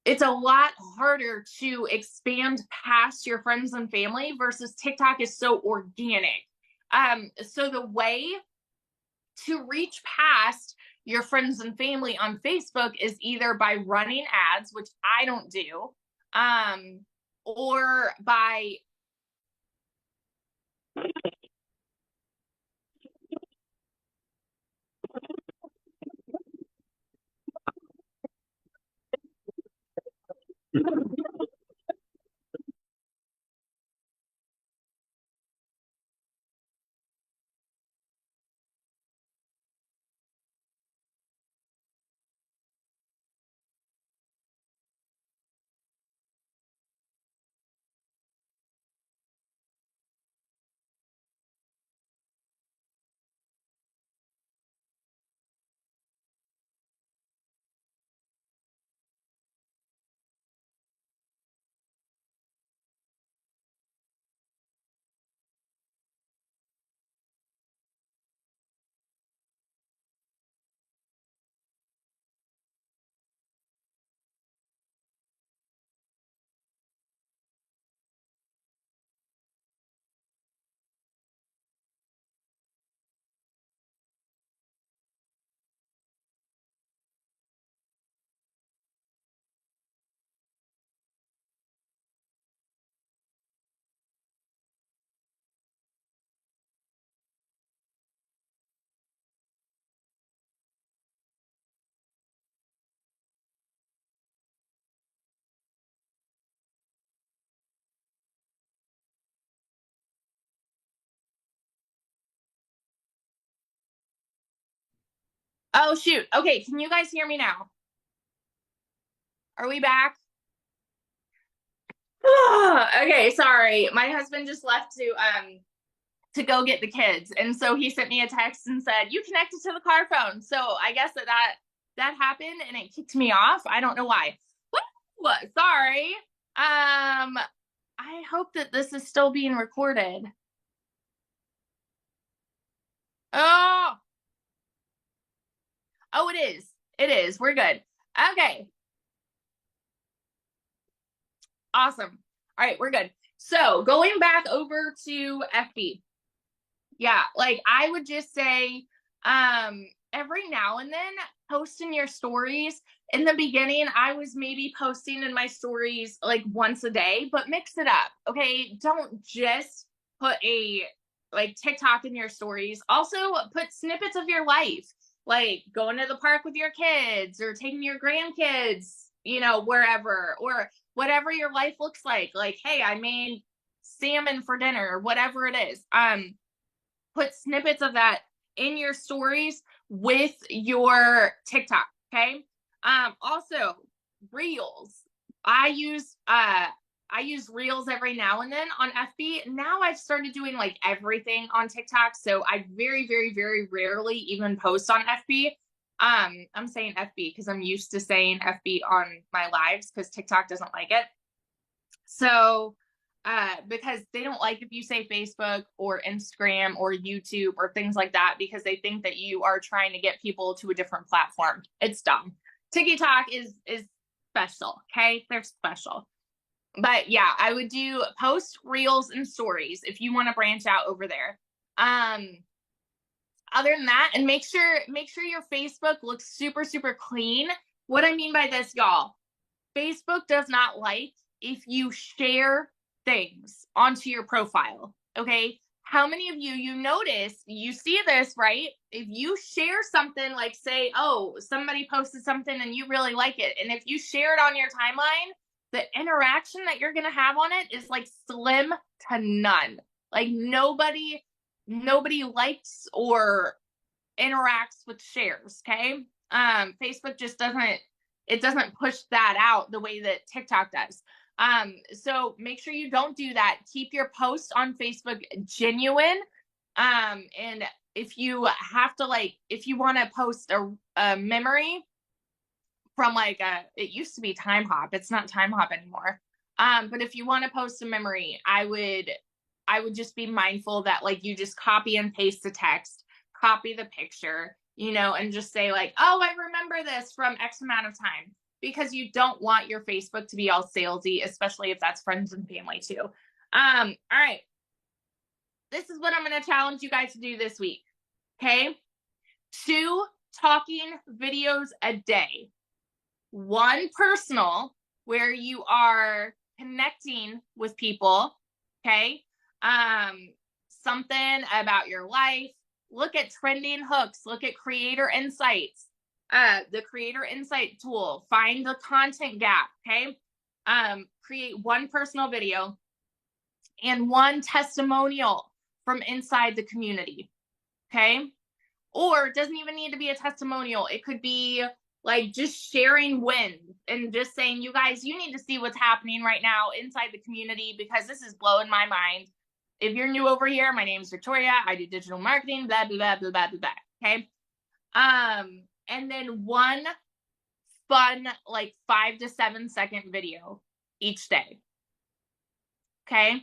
it's a lot harder to expand past your friends and family versus TikTok is so organic. So the way to reach past your friends and family on Facebook is either by running ads, which I don't do, or by oh shoot. Okay, can you guys hear me now? Are we back? Okay, sorry. My husband just left to go get the kids. And so he sent me a text and said, "You connected to the car phone." So I guess that happened and it kicked me off. I don't know why. Woo! Sorry. I hope that this is still being recorded. Oh, oh, it is. It is. We're good. Okay. Awesome. All right, we're good. So going back over to FB. Yeah, like I would just say every now and then post in your stories. In the beginning, I was maybe posting in my stories like once a day, but mix it up. Okay, don't just put a like TikTok in your stories. Also put snippets of your life, like going to the park with your kids or taking your grandkids, wherever, or whatever your life looks like. Like, hey, I made salmon for dinner, or whatever it is. Put snippets of that in your stories with your TikTok. Okay. Also reels. I use reels every now and then on FB. Now I've started doing like everything on TikTok. So I very, very, very rarely even post on FB. I'm saying FB because I'm used to saying FB on my lives because TikTok doesn't like it. So because they don't like if you say Facebook or Instagram or YouTube or things like that because they think that you are trying to get people to a different platform. It's dumb. TikTok is special. Okay, they're special. But yeah, I would do post reels and stories if you want to branch out over there. Other than that, and make sure your Facebook looks super, super clean. What I mean by this, y'all, Facebook does not like if you share things onto your profile. Okay. How many of you notice, you see this, right? If you share something like, say, oh, somebody posted something and you really like it. And if you share it on your timeline, the interaction that you're going to have on it is like slim to none. Like nobody likes or interacts with shares. Okay. Facebook just doesn't push that out the way that TikTok does. So make sure you don't do that. Keep your posts on Facebook genuine. And if you have to, like, if you want to post a memory from it used to be Time Hop. It's not Time Hop anymore. But if you want to post a memory, I would just be mindful that like you just copy and paste the text, copy the picture, you know, and just say like, oh, I remember this from X amount of time, because you don't want your Facebook to be all salesy, especially if that's friends and family too. All right. This is what I'm going to challenge you guys to do this week. Okay. 2 talking videos a day. 1 personal, where you are connecting with people. Okay. Something about your life. Look at trending hooks. Look at creator insights. The creator insight tool. Find the content gap. Okay. Create 1 personal video and 1 testimonial from inside the community. Okay. Or it doesn't even need to be a testimonial. It could be like just sharing wins and just saying, you guys, you need to see what's happening right now inside the community, because this is blowing my mind. If you're new over here, my name is Victoria. I do digital marketing, blah, blah, blah, blah, blah, blah, blah. Okay. And then 1 fun, like 5 to 7 second video each day. Okay.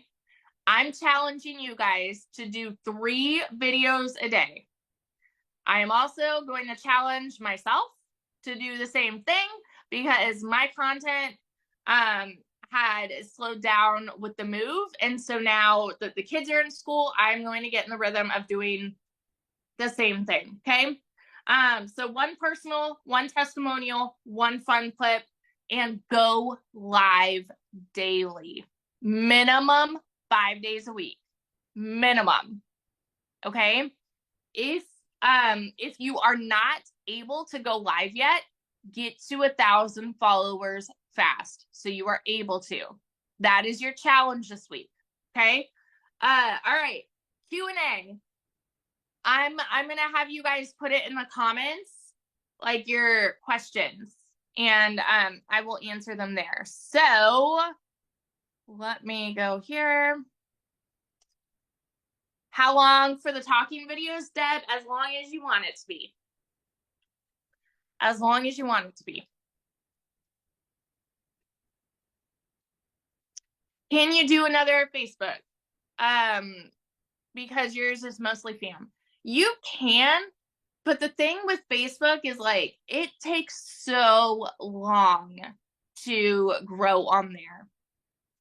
I'm challenging you guys to do 3 videos a day. I am also going to challenge myself to do the same thing, because my content had slowed down with the move. And so now that the kids are in school, I'm going to get in the rhythm of doing the same thing. Okay. So 1 personal, 1 testimonial, 1 fun clip, and go live daily. Minimum 5 days a week. Minimum. Okay. If you are not able to go live yet, get to 1,000 followers fast, so you are able to. That is your challenge this week. Okay. All right. Q&A. I'm gonna have you guys put it in the comments, like your questions, and I will answer them there. So let me go here. How long for the talking videos, Deb? As long as you want it to be. As long as you want it to be. Can you do another Facebook? Because yours is mostly fam. You can, but the thing with Facebook is like, it takes so long to grow on there.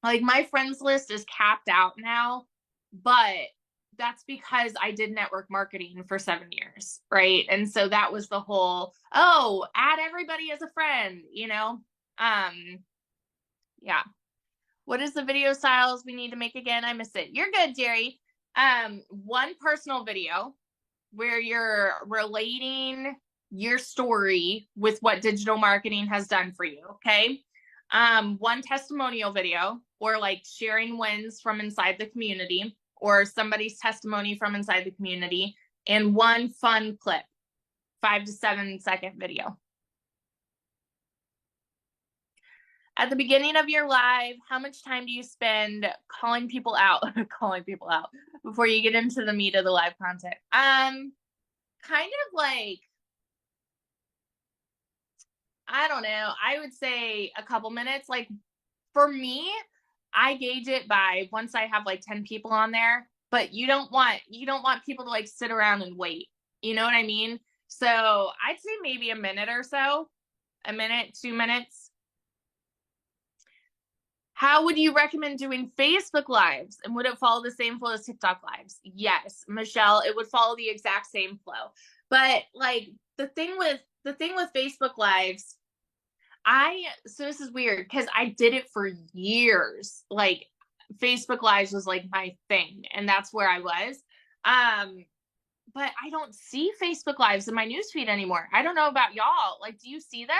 Like my friends list is capped out now, but that's because I did network marketing for 7 years, right? And so that was the whole, oh, add everybody as a friend, you know? Yeah. What is the video styles we need to make again? I missed it. You're good, Jerry. 1 personal video where you're relating your story with what digital marketing has done for you, okay? 1 testimonial video, or like sharing wins from inside the community, or somebody's testimony from inside the community, and 1 fun clip, 5 to 7 second video. At the beginning of your live, how much time do you spend calling people out, calling people out before you get into the meat of the live content? Kind of like, I don't know, I would say a couple minutes. Like for me, I gauge it by once I have like 10 people on there, but you don't want people to like sit around and wait. You know what I mean? So I'd say maybe a minute or so, a minute, 2 minutes. How would you recommend doing Facebook lives? And would it follow the same flow as TikTok lives? Yes, Michelle, it would follow the exact same flow. But like the thing with Facebook lives, so this is weird because I did it for years. Like Facebook lives was like my thing, and that's where I was. But I don't see Facebook lives in my newsfeed anymore. I don't know about y'all. Like, do you see them?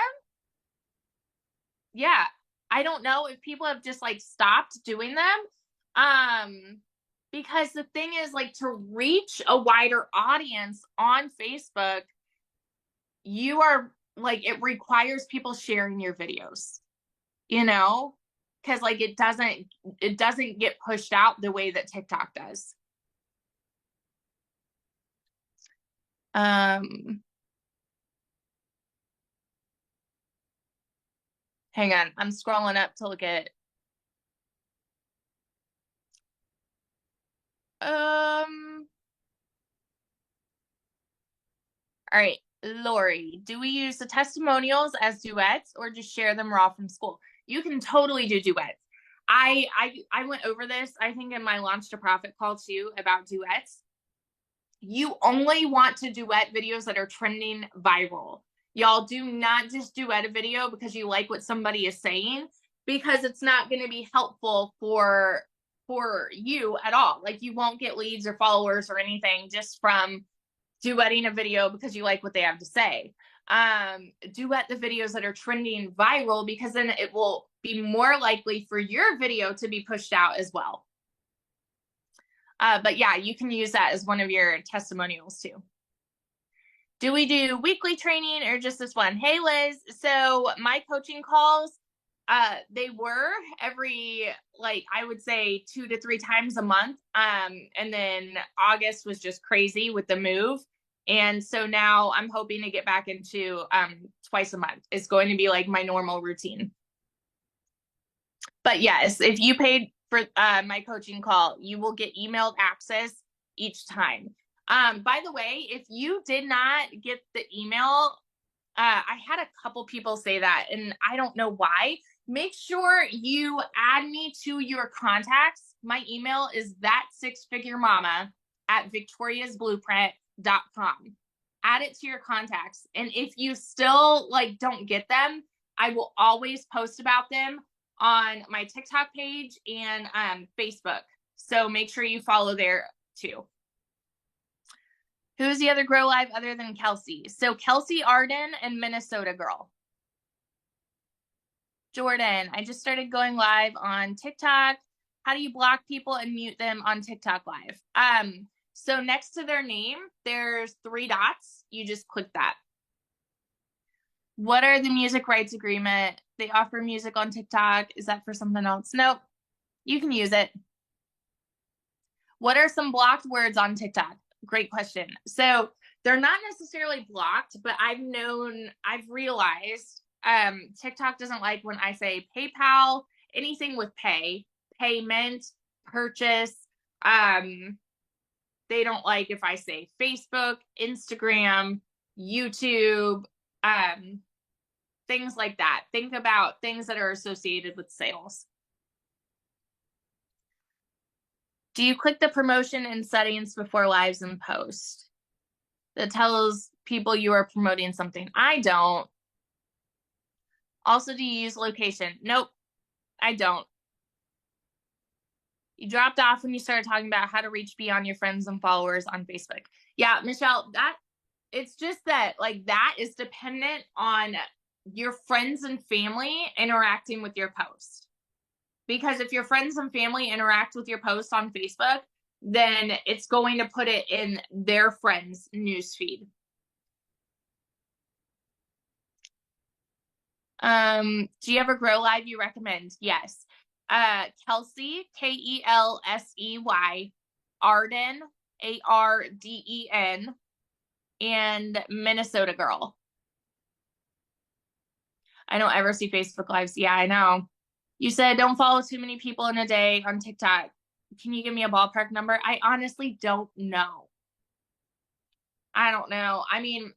Yeah. I don't know if people have just like stopped doing them. Because the thing is, like, to reach a wider audience on Facebook, you are like, it requires people sharing your videos, you know, because like it doesn't get pushed out the way that TikTok does. Hang on, I'm scrolling up to look at All right, Lori, do we use the testimonials as duets or just share them raw from school? You can totally do duets. I went over this, I think, in my Launch to Profit call too about duets. You only want to duet videos that are trending viral. Y'all do not just duet a video because you like what somebody is saying, because it's not going to be helpful for you at all. Like, you won't get leads or followers or anything just from duetting a video because you like what they have to say. Duet the videos that are trending viral, because then it will be more likely for your video to be pushed out as well. But yeah, you can use that as one of your testimonials too. Do we do weekly training or just this one? Hey, Liz. So my coaching calls, they were every, like, I would say 2 to 3 times a month. And then August was just crazy with the move. And so now I'm hoping to get back into twice a month. It's going to be like my normal routine. But yes, if you paid for my coaching call, you will get emailed access each time. By the way, if you did not get the email, I had a couple people say that, and I don't know why. Make sure you add me to your contacts. My email is thatsixfiguремama@victoriasblueprint.com. Add it to your contacts. And if you still don't get them, I will always post about them on my TikTok page and Facebook. So make sure you follow there too. Who's the other Grow Live other than Kelsey? So Kelsey Arden and Minnesota Girl. Jordan, I just started going live on TikTok. How do you block people and mute them on TikTok Live? So next to their name, there's 3 dots. You just click that. What are the music rights agreement? They offer music on TikTok. Is that for something else? Nope. You can use it. What are some blocked words on TikTok? Great question. So they're not necessarily blocked, but I've realized TikTok doesn't like when I say PayPal, anything with payment, purchase. They don't like if I say Facebook, Instagram, YouTube, things like that. Think about things that are associated with sales. Do you click the promotion in settings before lives and post? That tells people you are promoting something. I don't. Also, do you use location? Nope, I don't. You dropped off when you started talking about how to reach beyond your friends and followers on Facebook. Yeah, Michelle, it's just that that is dependent on your friends and family interacting with your post. Because if your friends and family interact with your post on Facebook, then it's going to put it in their friends' newsfeed. Do you ever Grow Live you recommend? Yes. Kelsey, Kelsey, Arden, Arden, and Minnesota Girl. I don't ever see Facebook Lives. Yeah, I know. You said don't follow too many people in a day on TikTok. Can you give me a ballpark number? I honestly don't know. I don't know. I mean,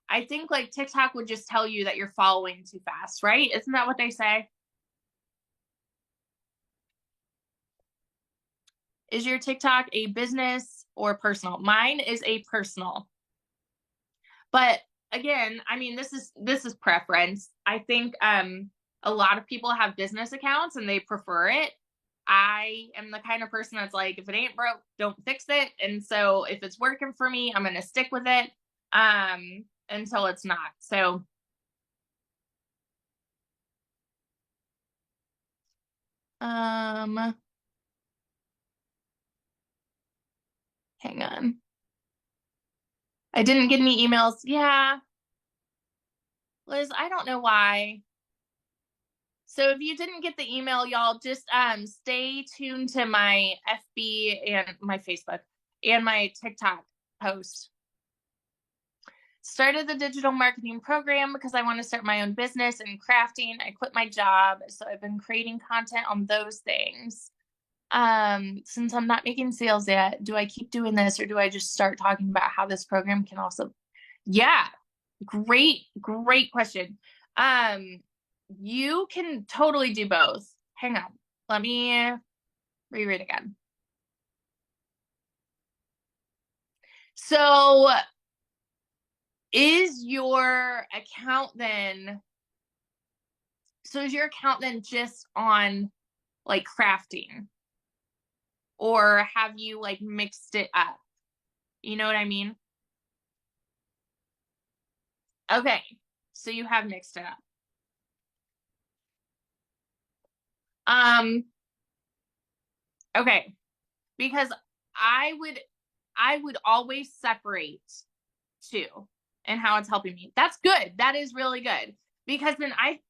I think TikTok would just tell you that you're following too fast, right? Isn't that what they say? Is your TikTok a business or personal? Mine is a personal. But again, I mean, this is preference. I think a lot of people have business accounts and they prefer it. I am the kind of person that's like, if it ain't broke, don't fix it. And so if it's working for me, I'm going to stick with it until it's not. So hang on. I didn't get any emails. Yeah. Liz, I don't know why. So if you didn't get the email, y'all just stay tuned to my FB and my Facebook and my TikTok post. Started the digital marketing program because I want to start my own business in crafting. I quit my job, so I've been creating content on those things. Since I'm not making sales yet, do I keep doing this or do I just start talking about how this program can also Yeah, great question. You can totally do both. Hang on. Let me reread again. So is your account then, is your account then just on like crafting, or have you like mixed it up? You know what I mean? Okay. So you have mixed it up. Um, okay. Because I would always separate two and how it's helping me. That's good. That is really good. Because then I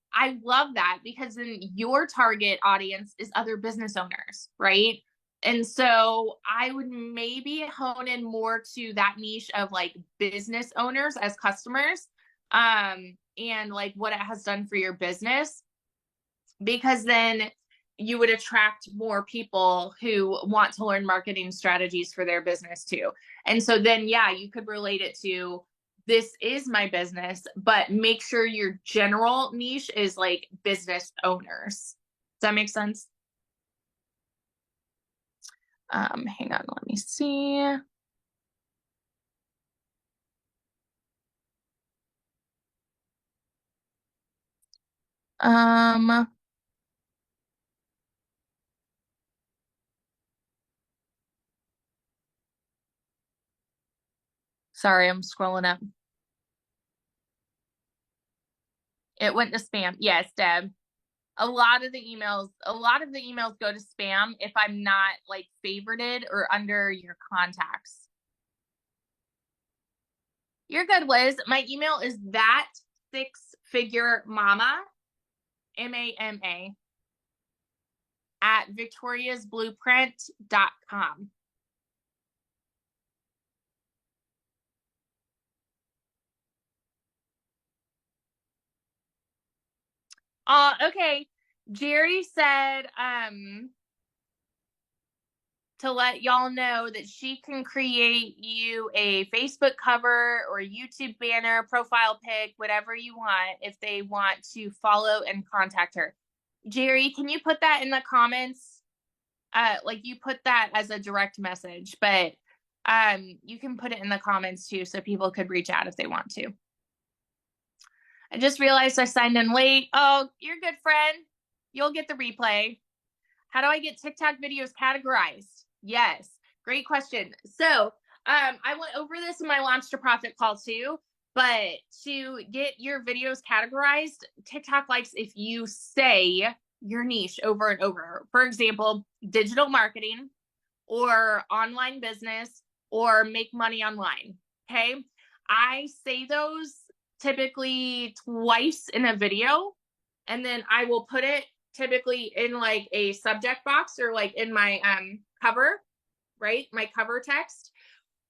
love that, because then your target audience is other business owners, right? And so I would maybe hone in more to that niche of like business owners as customers, and like what it has done for your business, because then you would attract more people who want to learn marketing strategies for their business too. And so then, yeah, you could relate it to, this is my business, but make sure your general niche is like business owners. Does that make sense? Hang on, let me see. Um, Sorry, I'm scrolling up. It went to spam. Yes, Deb. A lot of the emails go to spam if I'm not like favorited or under your contacts. You're good, Liz. My email is that six figure mama, MAMA, at victoriasblueprint.com. Okay. Jerry said to let y'all know that she can create you a Facebook cover or YouTube banner, profile pic, whatever you want, if they want to follow and contact her. Jerry, can you put that in the comments? Like you put that as a direct message, but you can put it in the comments too, so people could reach out if they want to. I just realized I signed in late. Oh, you're good, friend. You'll get the replay. How do I get TikTok videos categorized? Yes, great question. So I went over this in my Launch to Profit call too, but to get your videos categorized, TikTok likes if you say your niche over and over. For example, digital marketing or online business or make money online. Okay. I say those typically twice in a video, and then I will put it typically in like a subject box or like in my cover, right? My cover text.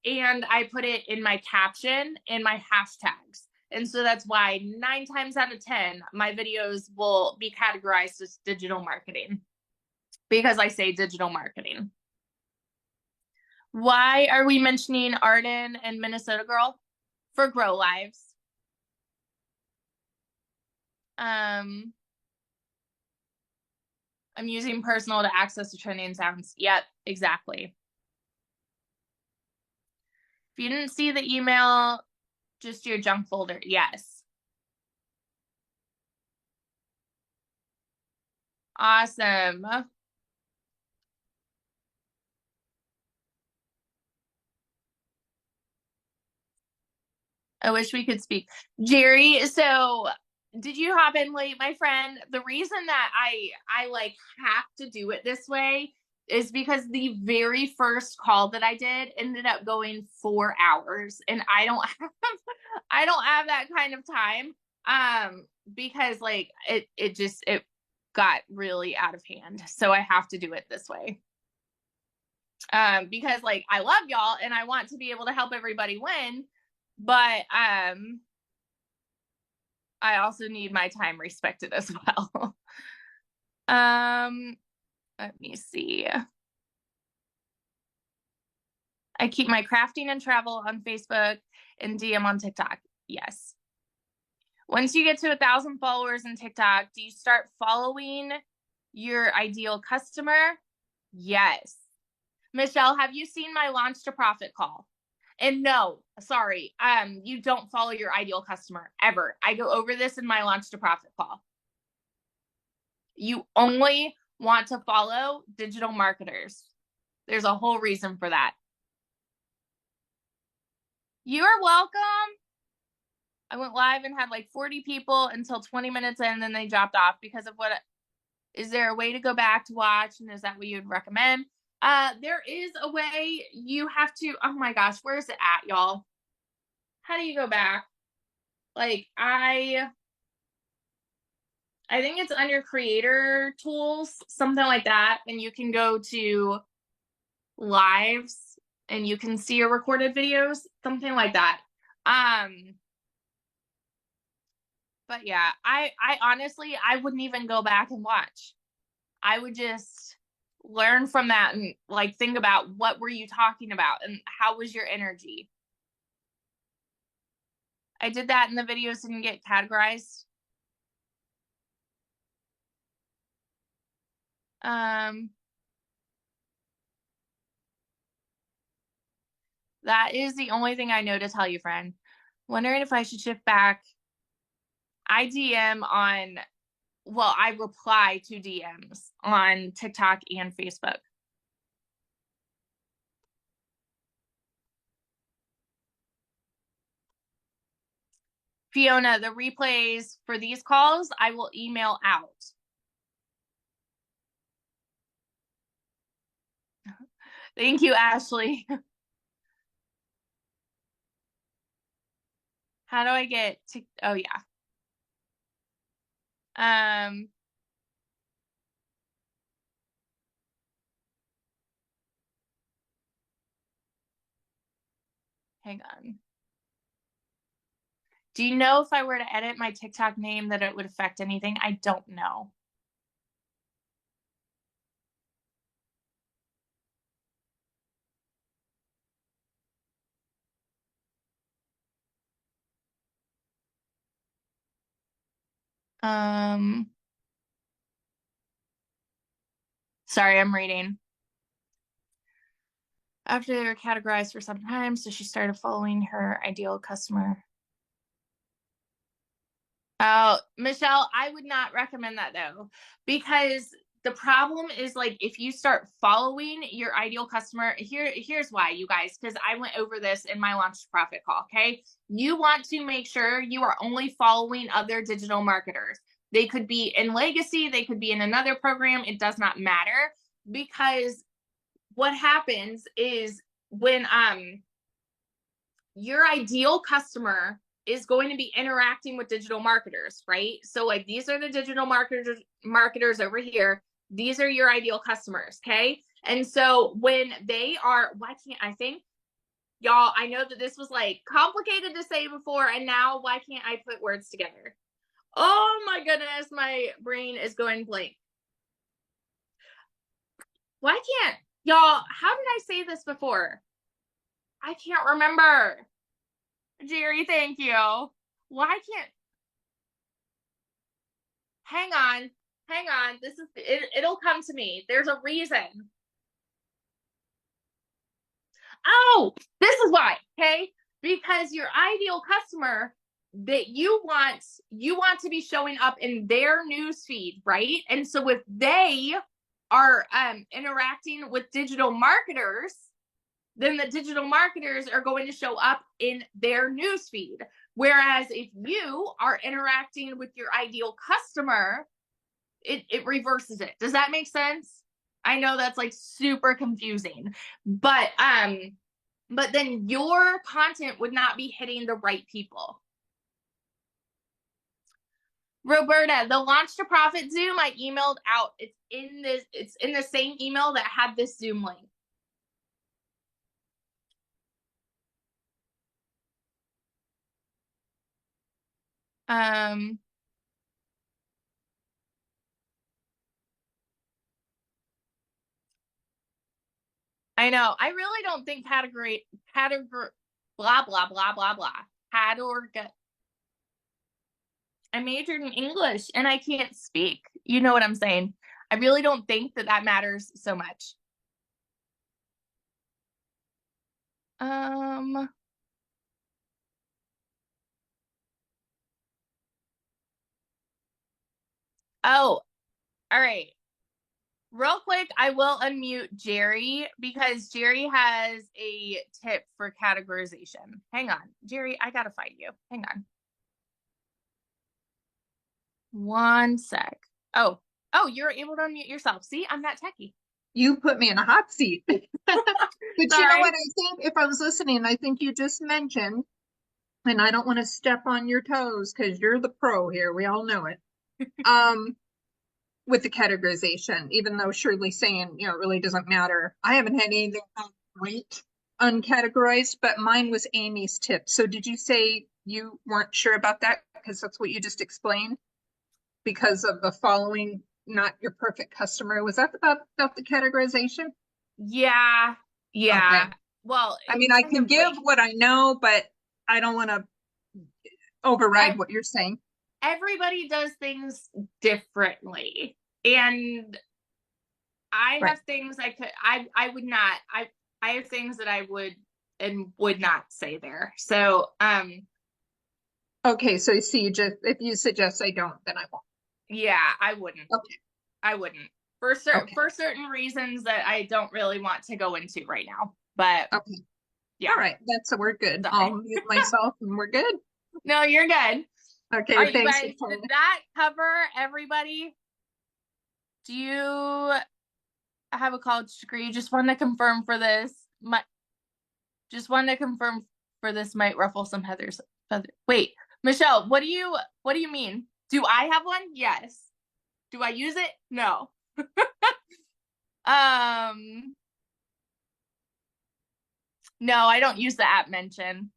And I put it in my caption and my hashtags. And so that's why 9 times out of 10, my videos will be categorized as digital marketing, because I say digital marketing. Why are we mentioning Arden and Minnesota Girl? For Grow Lives. I'm using personal to access the trending sounds. Yep, exactly. If you didn't see the email, just your junk folder. Yes. Awesome. I wish we could speak. Jerry, so did you hop in late, my friend? The reason that I like have to do it this way is because the very first call that I did ended up going 4 hours, and I don't have that kind of time. Because like it got really out of hand. So I have to do it this way. Because like I love y'all and I want to be able to help everybody win, but I also need my time respected as well. Let me see. I keep my crafting and travel on Facebook and DM on TikTok. Yes. Once you get to 1,000 followers in TikTok, do you start following your ideal customer? Yes. Michelle, have you seen my launch to profit call? And no, sorry, you don't follow your ideal customer ever. I go over this in my launch to profit call. You only want to follow digital marketers. There's a whole reason for that. You are welcome. I went live and had like 40 people until 20 minutes in, and then they dropped off because of what. Is there a way to go back to watch? And is that what you'd recommend? There is a way. You have to, oh my gosh, where's it at, y'all? How do you go back? Like, I think it's under creator tools, something like that. And you can go to lives and you can see your recorded videos, something like that. But yeah, I honestly, I wouldn't even go back and watch. I would just learn from that and like think about what were you talking about and how was your energy. I did that and the videos didn't get categorized. That is the only thing I know to tell you, friend. Wondering if I should shift back. I DM on, well, I reply to DMs on TikTok and Facebook. Fiona, the replays for these calls, I will email out. Thank you, Ashley. How do I get to, oh yeah. Hang on. Do you know if I were to edit my TikTok name that it would affect anything? I don't know. Sorry, I'm reading. After they were categorized for some time, so she started following her ideal customer. Oh, Michelle, I would not recommend that though, because the problem is like if you start following your ideal customer, here's why, you guys, because I went over this in my launch to profit call. Okay, you want to make sure you are only following other digital marketers. They could be in legacy, they could be in another program. It does not matter, because what happens is when your ideal customer is going to be interacting with digital marketers, right? So like these are the digital marketers over here. These are your ideal customers, okay? And so when they are, why can't I think? Y'all, I know that this was like complicated to say before, and now why can't I put words together? Oh my goodness, my brain is going blank. Why can't, y'all, how did I say this before? I can't remember. Jerry, thank you. Why can't, hang on, hang on. This is it'll come to me. There's a reason. Oh, this is why. Okay, because your ideal customer that you want to be showing up in their news feed, right? And so if they are interacting with digital marketers, then the digital marketers are going to show up in their news feed. Whereas if you are interacting with your ideal customer, it reverses it. Does that make sense? I know that's like super confusing, but then your content would not be hitting the right people. Roberta, the launch to profit Zoom I emailed out. It's in the same email that had this Zoom link. I know. I really don't think category blah, blah, blah, blah, blah. I majored in English and I can't speak. You know what I'm saying? I really don't think that matters so much. Oh, all right. Real quick, I will unmute Jerry because Jerry has a tip for categorization. Hang on. Jerry, I gotta find you. Hang on. One sec. Oh, you're able to unmute yourself. See, I'm not techie. You put me in a hot seat. But you know Sorry. what I think? If I was listening, I think you just mentioned, and I don't want to step on your toes because you're the pro here. We all know it. With the categorization, even though Shirley's saying, it really doesn't matter. I haven't had anything great uncategorized, but mine was Amy's tip. So did you say you weren't sure about that? Because that's what you just explained because of the following, not your perfect customer. Was that about the categorization? Yeah. Yeah. Okay. Well, I mean, I kind can of give like what I know, but I don't want to override what you're saying. everybody does things differently. And I Right. have things I would not, I have things that I would and would not say there. So, Okay, so see, if you suggest I don't, then I won't. yeah, I wouldn't. Okay. I wouldn't Okay. for certain reasons that I don't really want to go into right now. But Okay. yeah. All right. We're good. Sorry. I'll mute myself and we're good. No, you're good. Okay. All right, you Thanks. guys, did that cover everybody? Do you have a college degree? Just want to confirm for this. Just want to confirm for this might ruffle some feathers. Wait, Michelle, what do you mean? Do I have one? Yes. Do I use it? No. No, I don't use the app mention.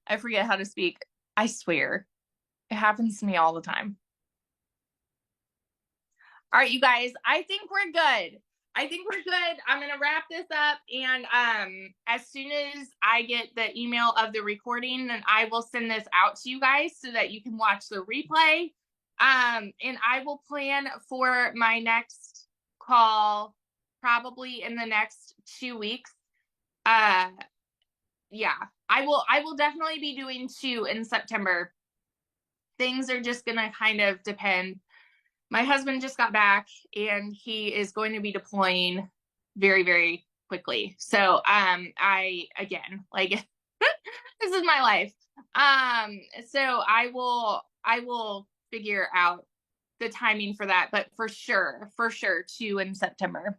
I forget how to speak. I swear. It happens to me all the time. All right, you guys, I think we're good. I'm going to wrap this up. And as soon as I get the email of the recording, then I will send this out to you guys so that you can watch the replay. And I will plan for my next call probably in the next 2 weeks. Yeah, I will definitely be doing 2 in September. Things are just going to kind of depend. My husband just got back and he is going to be deploying very, very quickly. So, I, again, like, this is my life. So I will figure out the timing for that, but for sure, 2 in September.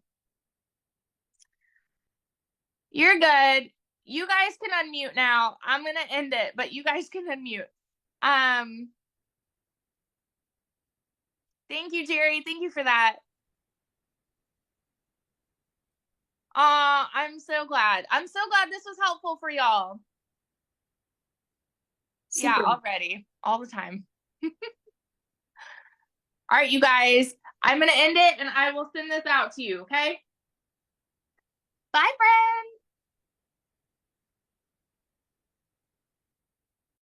You're good. You guys can unmute now. I'm going to end it, but you guys can unmute. Thank you, Jerry. Thank you for that. I'm so glad. This was helpful for y'all. Yeah, already. All the time. All right, you guys. I'm going to end it and I will send this out to you, okay? Bye, friends.